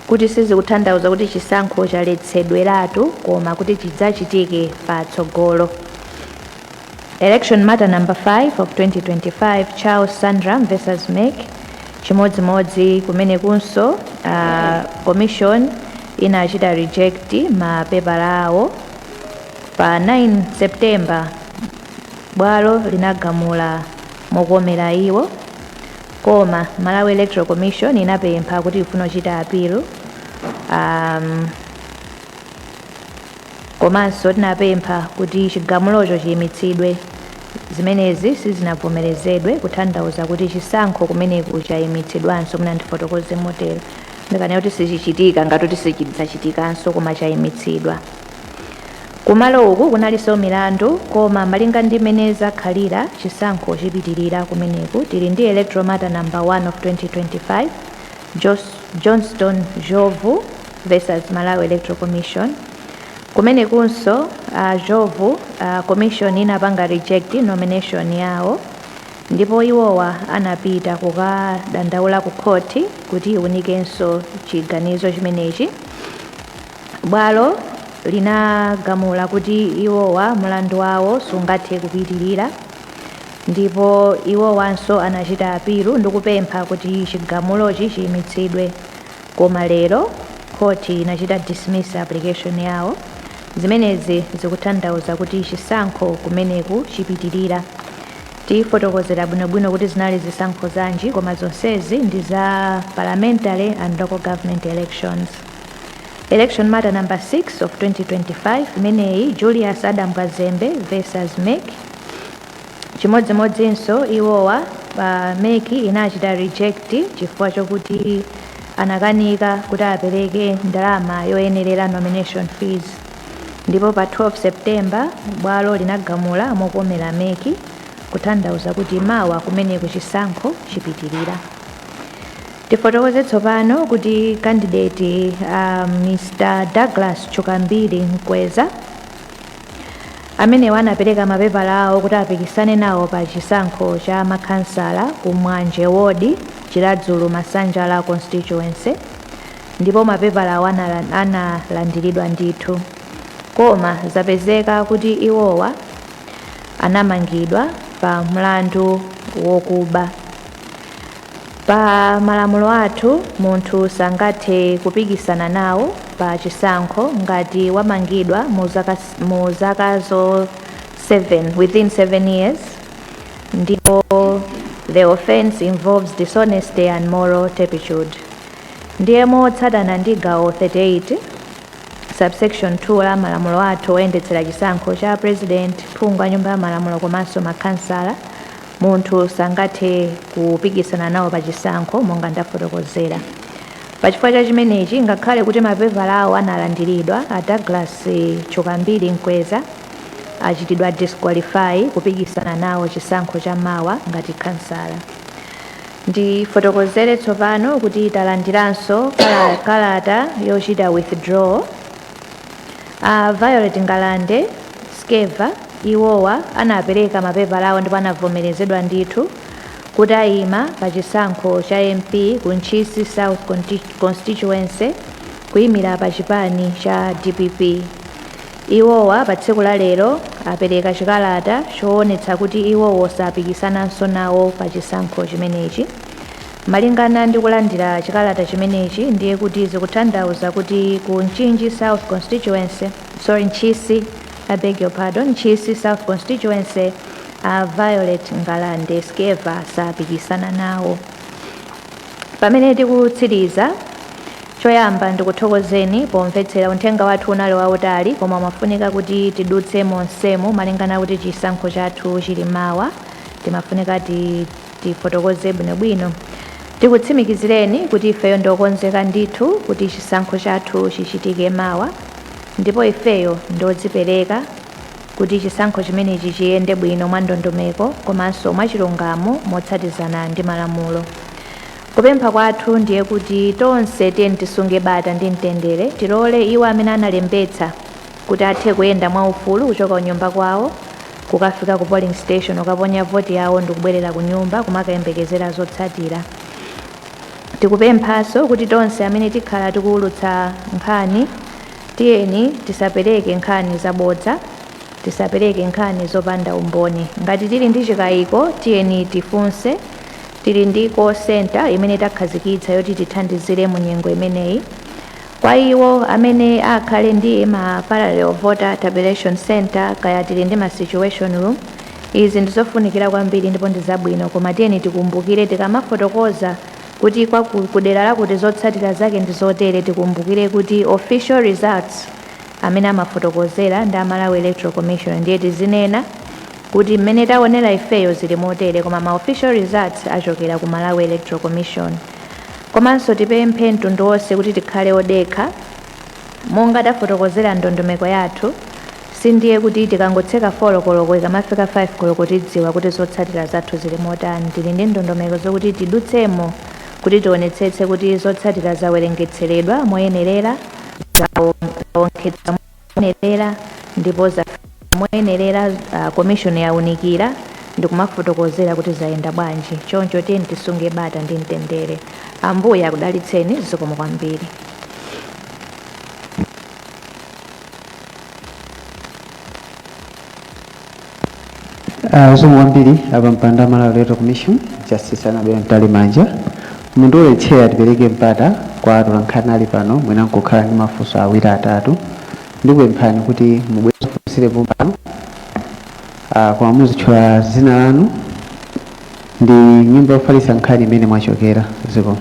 kuti sizikutanthauza kuti chisankho chaletsedweratu koma kuti chidzachitike patsogolo. Election matter number 5 of 2025 Charles Sandram versus MEC. Chimodzimodzi kumenekunso commission inachita reject mapepala awo pa 9 September. Bwalo linagamula mokomera iwo koma Malawi Electoral Commission inapempha kuti ifuna kuchita appeal. Komanso tinapempha kuti chigamulocho chiyimitsidwe. Zimenezi sizinavomerezedwe kutanthauza kuti chisankho kumeneku chayimitsidwanso. Muna ndifotokoze motero ndikana kuti sichichitika ngati sichidzachitikanso koma chayimitsidwa. Kumalo uku kunalinso milandu koma malinga ndi mmene zakhalira chisankho chipitirira kumeneku. Tili ndi electoral matter number 1 of 2025 Johnston Jovu versus Malawi Electoral Commission. Kumenekunso Jovu commission inapanga reject nomination yawo ndipo iwowa anapita kukadandaula ku court kuti iwunikenso chiganizo chimenechi. Bwalo linagamula kuti iwowa mlandu wawo sungathe kupitirira ndipo iwowanso anachita apilu ndikupempha kuti chigamulochi chiyimitsidwe koma lero court inachita dismiss application yawo. Zimenezi zikutanthauza kuti chisankho kumeneku chipitirira. Tifotokozera bwinobwino kuti zinali zisankho zanji koma zonsezi ndi za parliamentary and local government elections. Election matter number 6 of 2025 imeneyi Julius Adam Kazembe versus MEC. Chimodzimodzinso iwowa MEC inachita reject chifukwa chokuti anakanika kuti apereke ndalama yoyenerera nomination fees. Ndipo pa 12 September bwalo linagamula mokomera MEC kutanthauza kuti mawa kumeneku chisankho chipitirira. Tifotokoze tsopano kuti candidate Mr. Douglas Chukambiri Mkweza amene anapereka mapepala awo kuti apikisane nawo pa chisankho cha makhansala ku Mwanje Ward Chiradzulu Masanjala constituency ndipo mapepala awo analandiridwa ndithu koma zapezeka kuti iwowa anamangidwa pa mlandu wokuba. Pa malamulo athu munthu sangathe kupikisana nawo pa chisankho ngati wamangidwa mu zaka zo 7 within 7 years ndipo the offense involves dishonesty and moral turpitude. Ndiye motsatana ndi gawo 38 subsection 2 la malamulo athu oyendetsera chisankho cha president, phungu a nyumba ya malamulo komanso makhansala, munthu sangathe kupikisana nawo pa chisankho monga ndafotokozera. Pachifukwa cha chimenechi ngakhale kuti mapepala awo analandiridwa a Douglas Chukambiri Mkweza achitidwa disqualify kupikisana nawo chisankho cha mawa ngati khansala. Ndifotokozere tsopano kuti talandiranso kalata yochita withdraw. Violet Ngalande Skeva iwowa anapereka mapepala awo ndipo anavomerezedwa ndithu kuti ayima pa chisankho cha MP ku Nchisi South constituency kuyimira pa chipani cha DPP. Iwowa pa tsiku la lero apereka chikalata choonetsa kuti iwowo sapikisananso nawo pa chisankho chimenechi. malingana ndi kulandira chikalata chimenechi ndiye kuti zikutanthauza kuti ku Nchinji South Constituency, Ntchisi, I beg your pardon, Ntchisi South Constituency, Violet Ngalande Skeva sapikisana nawo. Pamene tikutsiriza, choyamba ndikuthokozeni pomvetsera uthenga wathu unali wautali, koma mafunika kuti tidutse monsemo malingana kuti chisankho chathu chili mawa, timafunika tifotokoze bwinobwino. Tikutsimikizireni kuti ifeyo ndokonzeka ndithu kuti chisankho chathu chichitike mawa, ndipo ifeyo ndodzipereka kuti chisankho chimenechi chiyende bwino mwa ndondomeko komanso mwa chilungamo motsatizana ndi malamulo. Kupempha kwathu ndiye kuti tonse tiyeni tisunge bata ndi mtendere, tilole iwo amene analembetsa kuti athe kuyenda mwaufulu kuchoka kunyumba kwawo kukafika ku polling station ukaponya voti yawo ndi kubwerera ku nyumba kumakayembekezera zotsatira. Tikupemphanso kuti tonse amene tikhala tikuwulutsa nkhani tiyeni tisapereke nkhani zabodza, tisapereke nkhani zopanda umboni. Ngati tili ndi chikayiko tiyeni tifunse, tili ndi call center imene takhazikitsa yoti tithandizire mu nyengo imeneyi. Kwa iwo amene akhale ndi ma parallel voter tabulation center kaya tili ndi ma situation room, izi ndizofunikira kwambiri ndipo ndi zabwino, koma tiyeni tikumbukire tikamafotokoza kuti kwa kudera lakuti zotsatira zake ndi zotere, tikumbukire kuti official results amene amafotokozera ndi Malawi Electoral Commission, ndiye tizinena kuti mmene taonera ifeyo zili motere, koma ma official results achokera ku Malawi Electoral Commission. Komanso tipemphe mtundu wonse kuti tikhale odekha, monga tafotokozera ndondomeko yathu, sindiye kuti tikangotseka 4 koloko ikamafika 5 koloko tidziwa kuti zotsatira zathu zili motani. Tili ndi ndondomeko zokuti tidutsemo kuti tionetsetse kuti zotsatira zawerengetseredwa moyenerera, zaonkhedwa moyenerera, ndipo moyenerera commission yaunikira ndi kumafotokozera kuti zayenda bwanji. Choncho tiyeni tisunge bata ndi mtendere. Ambuye akudalitseni, zikomo kwambiri. Zikomo kwambiri apa mpanda Malawi Electoral Commission, Justice Anabel Mtalimanja. Mundole chair tipereke mpata kwa atolankhani ali pano mwina nkukhala ndi mafunso awiri atatu. Ndikupemphani kuti mubwezere pano koma muzitchula zina lanu ndi nyumba yofalitsa nkhani imene mwachokera. Zikomo.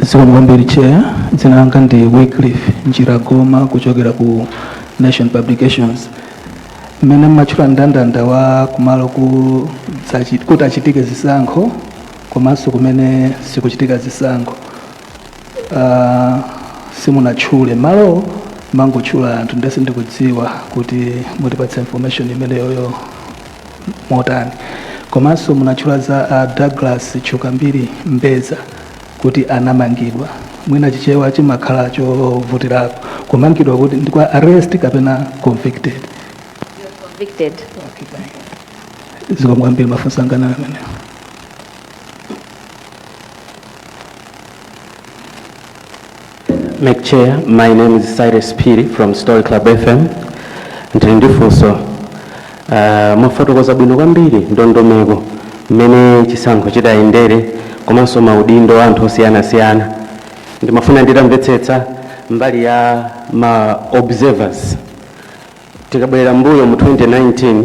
Zikomo kwambiri chair, dzina langa ndi Wycliffe Njiragoma kuchokera ku Nation Publications. Mmene mmatchula ndandanda wa kumalo kuti achitike zisankho komanso kumene sikuchitika zisankho. Simunatchule malo, mangotchula anthu, ndese ndikudziwa kuti mutipatsa information imeneyoyo motani. Komanso munatchula za Douglas Chukambiri Mbeza kuti anamangidwa, mwina chichewa chimakhala chovutirapo, kumangidwa kuti ndi kwa arrest kapena convicted. Convicted. Okay, zikomo kwambiri mafunso anga amene. Make Chair, my name is Cyrus Piri from Story Club FM. Ndifunso mafotokoza bwino kwambiri ndondomeko mmene chisankho chitayendere komanso maudindo anthu osiyanasiyana. Ndimafuna nditamvetsetsa mbali ya ma observers. Tikabwera mbuyo mu 2019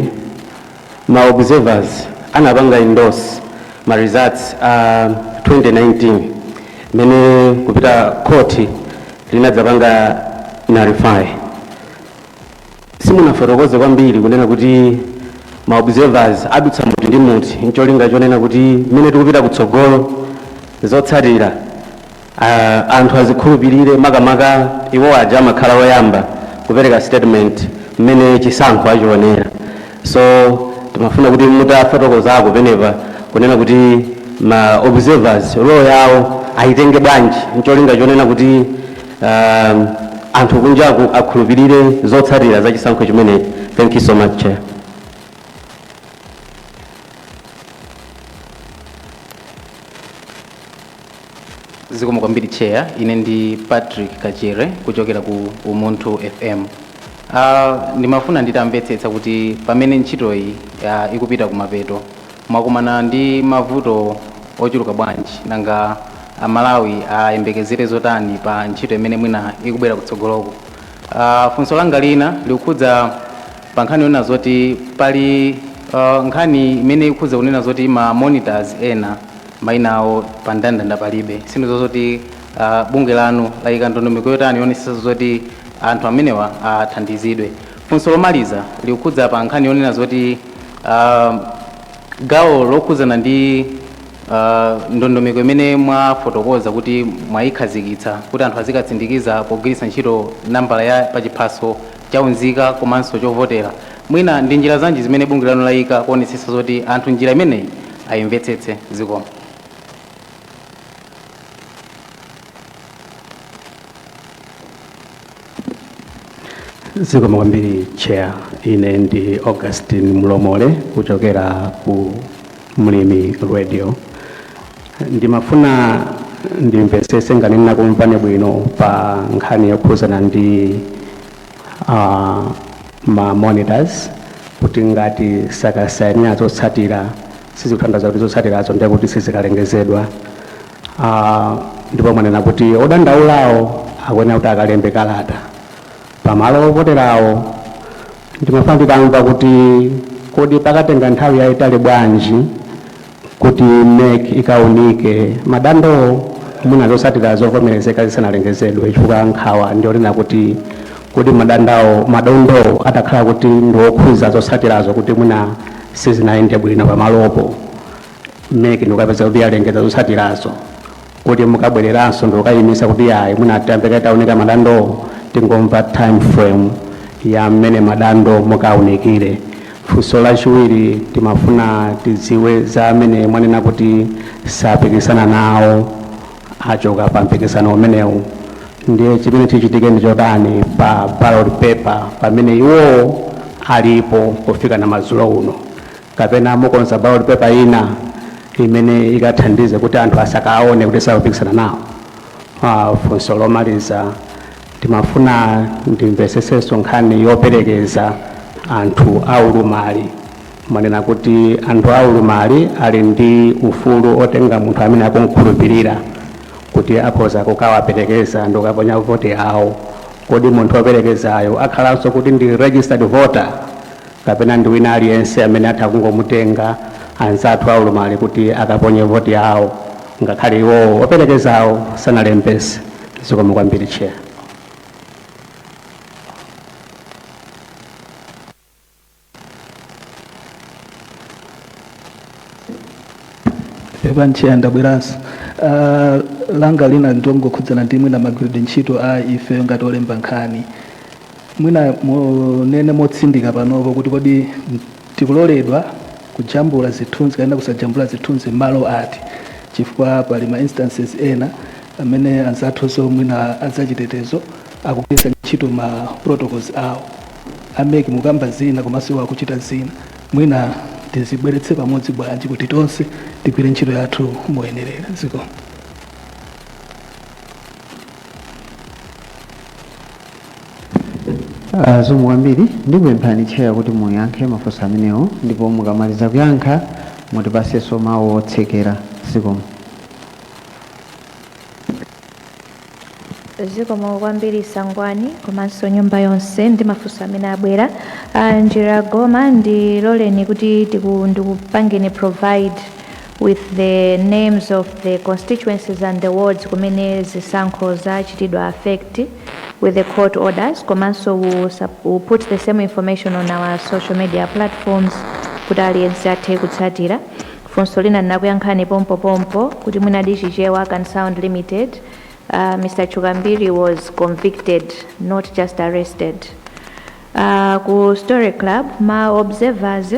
ma observers anapanga endorse ma results 2019 mene kupita koti linadzapanga narify. Simunafotokoze kwambiri kunena kuti ma observers adutsa muti ndi muti ncholinga chonena kuti mmene tikupita kutsogolo zotsatira anthu azikhulupirire makamaka iwo aja amakhala oyamba kupereka statement mmene chisankho achionera. So timafuna kuti mutafotokozako penepa kunena kuti ma observers role yawo ayitenge bwanji ncholinga chonena kuti anthu kunjaku akhulupirire zotsatira za chisankho chimenechi. Thank you so much, Chair. Zikomo kwambiri Chair, ine ndi Patrick Kachere kuchokera ku Umunthu FM. ndimafuna nditamvetsetsa kuti pamene ntchitoyi ikupita kumapeto mwakumana ndi mavuto ochuluka bwanji nanga amalawi ayembekezere zotani pa ntchito imene mwina ikubwera kutsogoloko. Funso langa lina likukhudza pa nkhani yonena zoti pali nkhani imene ikukhudza kunena zoti ma monitors ena mayina awo pa ndandanda palibe sinizo zoti bunge lanu layika ndondomeko yotani yonesa zoti anthu amenewa athandizidwe. Funso lomaliza likukhudza pa nkhani yonena zoti gawo lokhudzana ndi ndondomeko imene mwafotokoza kuti mwayikhazikitsa kuti anthu azikatsindikiza pogwiritsa ntchito nambala ya pachiphaso chaunzika komanso chovotera mwina ndi njira zanji zimene bunge lanu layika kuonetsetsa zoti anthu njira imeneyi ayimvetsetse zikomo. Zikomo kwambiri chair, ine ndi Augustine Mlomole kuchokera ku Mlimi Radio. Ndimafuna ndimvetsetse ngani nakumvane bwino pa nkhani yokhuzana ndi ma monitors kuti ngati sakasayina zotsatira sizikuthandiza kuti zotsatirazo ndiye kuti sizikalengezedwa. Ndipo mwanena kuti odandaulawo akuyenera kuti akalembe kalata pamalo opoterawo. Ndimafuna ndikamva kuti kodi pakatenga nthawi yayitali bwanji kuti MEC ikaunike madando muna zotsatira zovomerezeka zisanalengezedwe chifukwa nkhawa ndionena kuti kodi madondo atakhala kuti ndiokhuza zotsatirazo kuti muna sizinayende bwino pamalopo MEC ndikapeza kuti yalengeza zotsatirazo kuti mukabwereranso ndikayimisa kuti yayi muna tiyambeka itaoneka madando tingomva time frame ya mmene madando mukaunikire. Funso lachiwiri timafuna tidziwe za amene mwanena kuti sapikisana nawo achoka pa mpikisano umenewu ndiye chimene chichitike ndi chotani pa ballot paper pamene iwo alipo kufika na madzulo uno kapena mukonza ballot paper ina imene ikathandize kuti anthu asakaone kuti sapikisana nawo. Funso lomaliza timafuna ndimvetsetsenso nkhani yoperekeza anthu aulumali. Mwanena kuti anthu aulumali ali ndi ufulu otenga munthu amene akumkhulupirira kuti akhoza kukawaperekeza ndikukaponya voti yawo. Kodi munthu operekezayo akhalanso kuti ndi registered voter kapena ndi wina aliyense amene atha kungomutenga anzathu aulumali kuti akaponye voti yawo ngakhale iwo operekezawo sanalembese. Zikomo kwambiri chair. Evanchia ndabweranso langa lina ndongokhudzana ndi mwina magwiridwe ntchito a ife ngati olemba nkhani mwina munene motsindika panopo kuti kodi tikuloledwa kujambula zithunzi kapena kusajambula zithunzi malo ati chifukwa pali ma instances ena amene anzathu mwina azachitetezo akugwiritsa ntchito ma protocols awo ameki mukamba zina komanso akuchita zina mwina tizibweretse pamodzi bwanji kuti tonse tigwire ntchito yathu moyenerera. Zikomo. Zikomo kwambiri ndikupemphani chair kuti muyankhe mafunso amenewo ndipo mukamaliza kuyankha mutipasenso mawu otsekera. Zikomo. Zikomo kwambiri Sangwani komanso nyumba yonse ndi mafunso amene abwera. Njira goma ndiloleni kuti ndikupangeni provide with the names of the constituencies and the wards kumene zisankho zachitidwa affect with the court orders. Komanso we'll put the same information on our social media platforms kuti aliyense athe kutsatira. Funso lina ndinakuyankhani pompo kuti mwina dichichewa Can Sound Limited. Mr. Chugambiri was convicted, not just arrested. Ku Story Club, ma observers,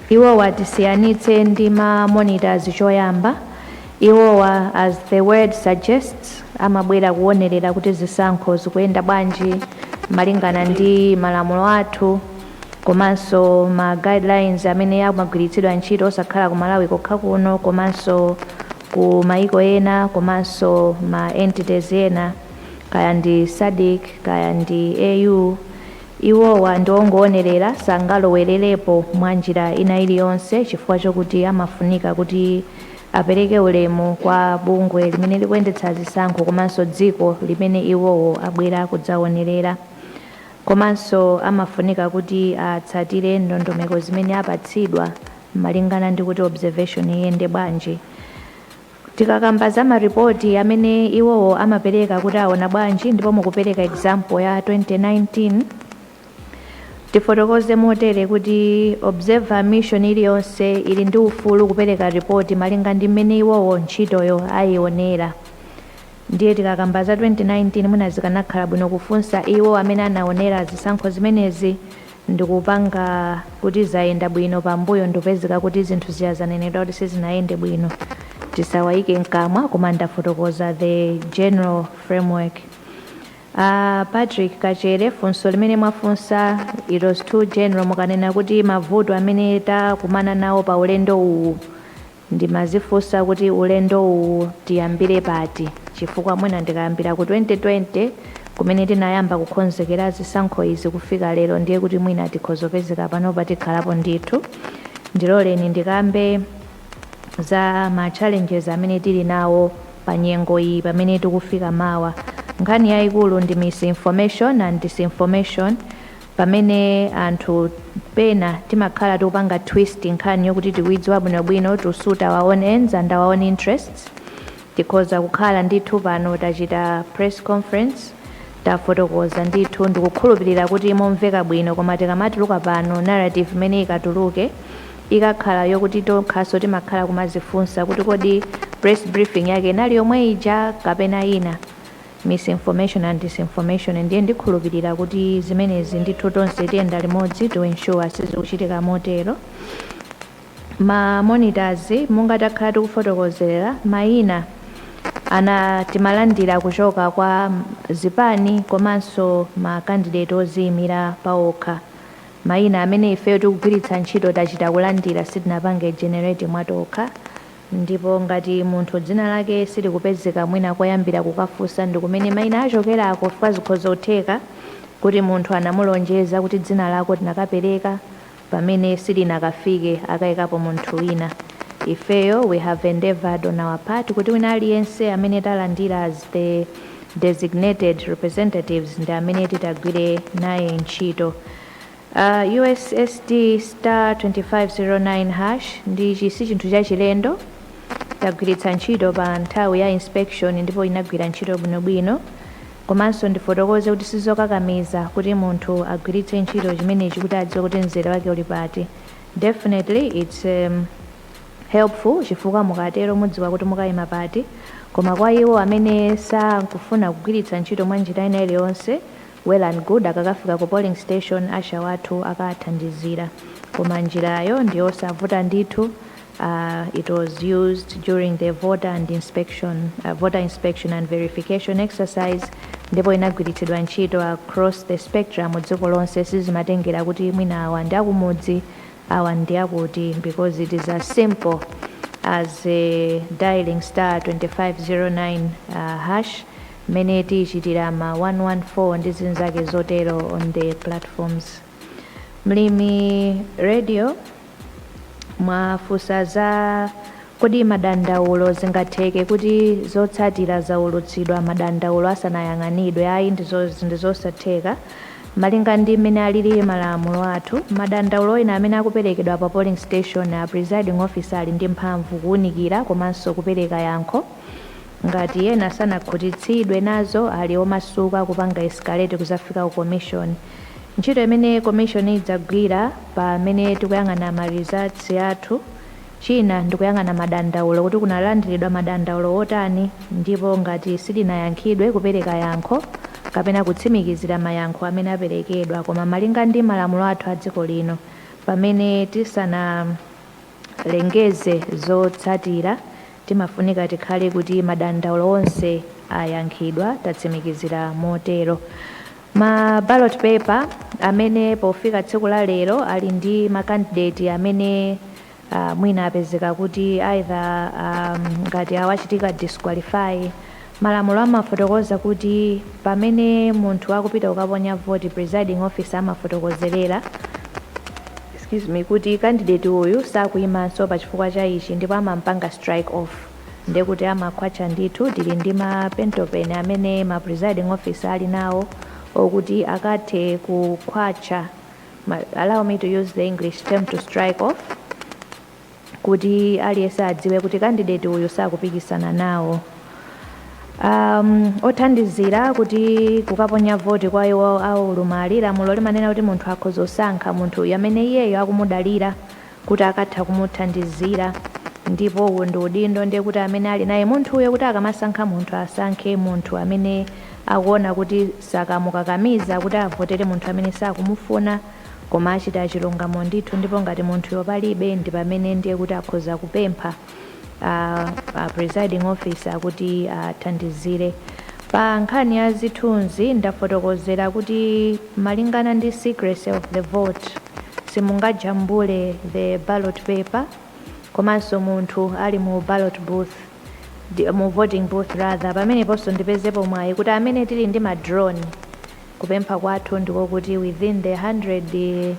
iwo watisiyanitse ndi ma monitors choyamba. Iwo as the word suggests, amabwera kuonerera kuti zisankho zikuyenda bwanji malingana ndi malamulo athu komanso ma guidelines amene amagwiritsidwa ntchito osakhala ku Malawi kokha kuno komanso ku maiko ena komanso ma entities ena kaya ndi SADC kaya ndi AU iwowa ndi ongoonerera sangalowererepo mwa njira ina iliyonse chifukwa chokuti amafunika kuti apereke ulemu kwa bungwe limene likuyendetsa zisankho komanso dziko limene iwowo abwera kudzaonerera, komanso amafunika kuti atsatire ndondomeko zimene apatsidwa malingana ndi kuti observation iyende bwanji. Tikakamba za maripoti amene iwowo amapereka kuti aona bwanji, ndipo mukupereka example ya 2019 tifotokoze motere kuti observer mission iliyonse ili ndi ufulu kupereka ripoti malinga ndi mmene iwowo ntchitoyo ayionera. Ndiye tikakamba za 2019 mwina zikanakhala bwino kufunsa iwo amene anaonera zisankho zimenezi ndikupanga kuti zayenda bwino pambuyo ndipezeka kuti zinthu ziyazanenedwa kuti sizinayende bwino, tisawayike mkamwa koma ndafotokoza the general framework. Patrick Kachere, funso limene mwafunsa it was too general, mukanena kuti mavuto amene takumana nawo pa ulendo uwu ndimazifunsa kuti ulendo uwu tiyambire pati, chifukwa mwina ndikayambira ku 2020 kumene tinayamba kukonzekera zisankho izi kufika lero ndiye kuti mwina tikhozopezeka pano patikhalapo ndithu. Ndiloleni ndikambe za ma challenges amene tili nawo pa nyengo iyi pamene tikufika mawa. Nkhani yayikulu ndi misinformation and disinformation, pamene anthu pena timakhala tikupanga twist nkhani yokuti tikuidziwa bwinobwino tusuta our own ends and our own interests. Tikhoza kukhala ndithu pano tachita press conference tafotokoza ndithu ndikukhulupirira kuti momveka bwino, koma tikamatuluka pano narrative imene ikatuluke ikakhala yokuti tokhaso timakhala kumazifunsa kuti kodi press briefing yake inali yomwe ija kapena ina. Misinformation and disinformation, ndiye ndikhulupirira kuti zimenezi ndithu tonse tiyenda limodzi to ensure sizikuchitika motero. Ma monitors monga takhala tikufotokozera mayina timalandira kuchoka kwa zipani komanso ma candidate oziyimira paokha. Mayina amene ifeyo tikugwiritsa ntchito tachita kulandira sitinapange generate mwatokha, ndipo ngati munthu dzina lake silikupezeka mwina koyambira kukafunsa ndi kumene mayina achokerako, chifukwa zikhoza kutheka kuti munthu anamulonjeza kuti dzina lako tinakapereka pamene silinakafike akayikapo munthu wina. Ifeyo we have endeavored on our part kuti wina aliyense amene talandira as the designated representatives ndi amene titagwire naye ntchito. USSD star 2509 hash ndi si chinthu chachilendo, tagwiritsa ntchito pa nthawi ya inspection ndipo inagwira ntchito bwinobwino, komanso ndifotokoze kuti sizokakamiza kuti munthu agwiritse ntchito chimenechi kuti adziwe kuti mzere wake uli pati. Definitely it's helpful chifukwa mukatero mudziwa kuti mukayima pati, koma kwa iwo amene sakufuna kugwiritsa ntchito mwa njira ina iliyonse well and good, akakafika ku polling station asha wathu akathandizira, koma njirayo ndiyosavuta ndithu. It was used during the voter inspection and verification exercise, ndipo inagwiritsidwa ntchito across the spectrum dziko lonse, sizimatengera kuti mwina awa ndi akumudzi awa ndi akuti, because it is as simple as dialing star 2509 hash mene tichitira ma 114 ndi zinzake zotero on the platforms. Mlimi Radio mwafunsa za kodi madandaulo zingatheke kuti zotsatira zaulutsidwa madandaulo asanayang'anidwe. Ayi ndizosatheka malinga ndi mmene alili malamulo athu. Madandaulo ena amene akuperekedwa pa polling station a presiding officer ali ndi mphamvu kuwunikira komanso kupereka yankho. Ngati ena sanakhutitsidwe nazo ali omasuka kupanga escalate kuzafika ku commission. Ntchito imene commission idzagwira pamene tikuyang'ana ma results athu, china ndikuyang'ana madandaulo kuti kunalandiridwa madandaulo otani, ndipo ngati silinayankhidwe kupereka yankho kapena kutsimikizira mayankho amene aperekedwa. Koma malinga ndi malamulo athu a dziko lino, pamene tisanalengeze zotsatira timafunika tikhale kuti madandaulo onse ayankhidwa tatsimikizira motero. Ma ballot paper amene pofika tsiku la lero ali ndi ma candidate amene mwina apezeka kuti either ngati awachitika disqualify malamulo amafotokoza kuti pamene munthu akupita kukaponya voti presiding officer amafotokozerera kuti candidate uyu sakuyimanso pa chifukwa cha ichi ndipo amampanga strike off ndekuti amakhwacha ndithu tili ndi mapentopeni amene ma presiding officer ali nawo okuti akathe kukhwacha allow me to use the English term to strike off kuti aliyense adziwe kuti candidate uyu sakupikisana nawo. Othandizira kuti kukaponya voti kwa iwo aulumali lamulo limanena kuti munthu akhoza kusankha munthu amene iyeyo akumudalira kuti akatha kumuthandizira ndipo uwu ndi udindo ndiye kuti amene ali naye munthuyo kuti akamasankha munthu asankhe munthu amene akuona kuti sakamukakamiza kuti avotere munthu amene sakumufuna koma achita chilungamo ndithu ndipo ngati munthuyo palibe ndi pamene ndiye kuti akhoza kupempha presiding officer kuti athandizire. Pa nkhani ya zithunzi ndafotokozera kuti malingana ndi secrecy of the vote simungajambule the ballot paper komanso munthu ali mu ballot booth mu voting booth rather pameneponso ndipezepo mwayi kuti amene tili ndi ma drone kupempha kwathu ndiko kuti within the 100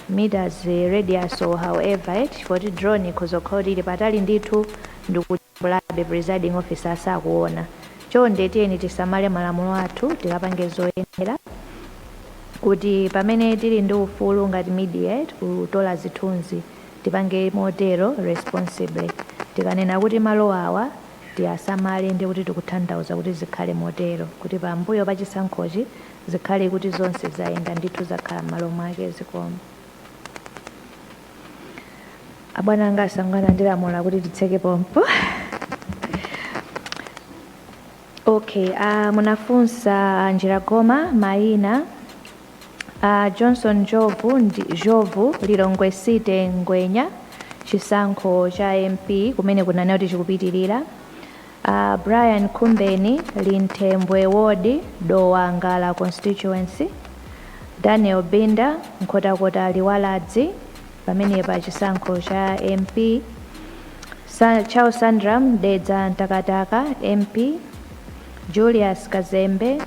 meters radius or however chifoti drone ikhozokhala kuti ili patali ndithu ndikujambulabe presiding officer sakuona chonde tiyeni tisamale malamulo athu tikapange zoyenera kuti pamene tili ndi ufulu ngati media kutola zithunzi tipange motero responsibly tikanena kuti malo awa tiyasamale ndi kuti tikutanthauza kuti zikhale motero kuti pambuyo pa chisankhochi zikhale kuti zonse zayenda ndithu zakhala m'malo mwake zikomo. Abwana anga asangana ndilamula kuti titseke pompo. Okay, munafunsa njira goma mayina Johnson Jovu Lilongwe City Ngwenya chisankho cha MP kumene kunanena kuti chikupitirira. Brian Kumbeni Lintembwe Ward Dowa Ngala constituency. Daniel Binda Nkhotakota Liwaladzi pamene pa chisankho cha MP. Charles Sandram Dedza Ntakataka MP. Julius Kazembe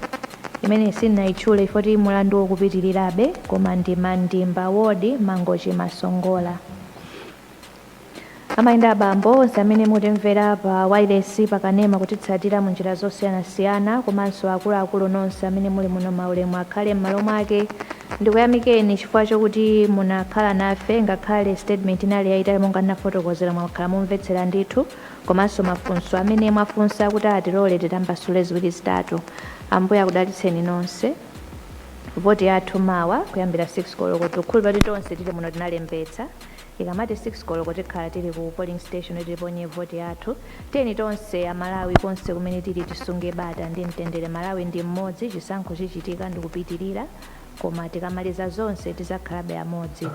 imene sinaitchule ifoti mulandu wokupitirirabe koma ndi Mandimba Ward Mangochi Masongola. Amayenda abambo onse amene mutimvera pa wireless pakanema kutitsatira munjira zosiyanasiyana komanso akuluakulu nonse amene muli muno maulemu akhale m'malo mwake ndikuyamikeni chifukwa chokuti munakhala nafe ngakhale statement inali yayitali monga ndinafotokozera mwakhala mumvetsera ndithu komanso mafunso amene mwafunsa kuti atilole titambasule ziwiri zitatu. Ambuye akudalitseni nonse. Voti yathu mawa kuyambira 6 koloko tikhulupirira kuti tonse tili muno tinalembetsa ikamati 6 koloko tikhala tili ku polling station tiliponye voti yathu. Tiyeni tonse amalawi konse kumene tili tisunge bata ndi mtendere. Malawi ndi mmodzi chisankho chichitika ndikupitirira koma tikamaliza zonse tizakhalabe amodzi.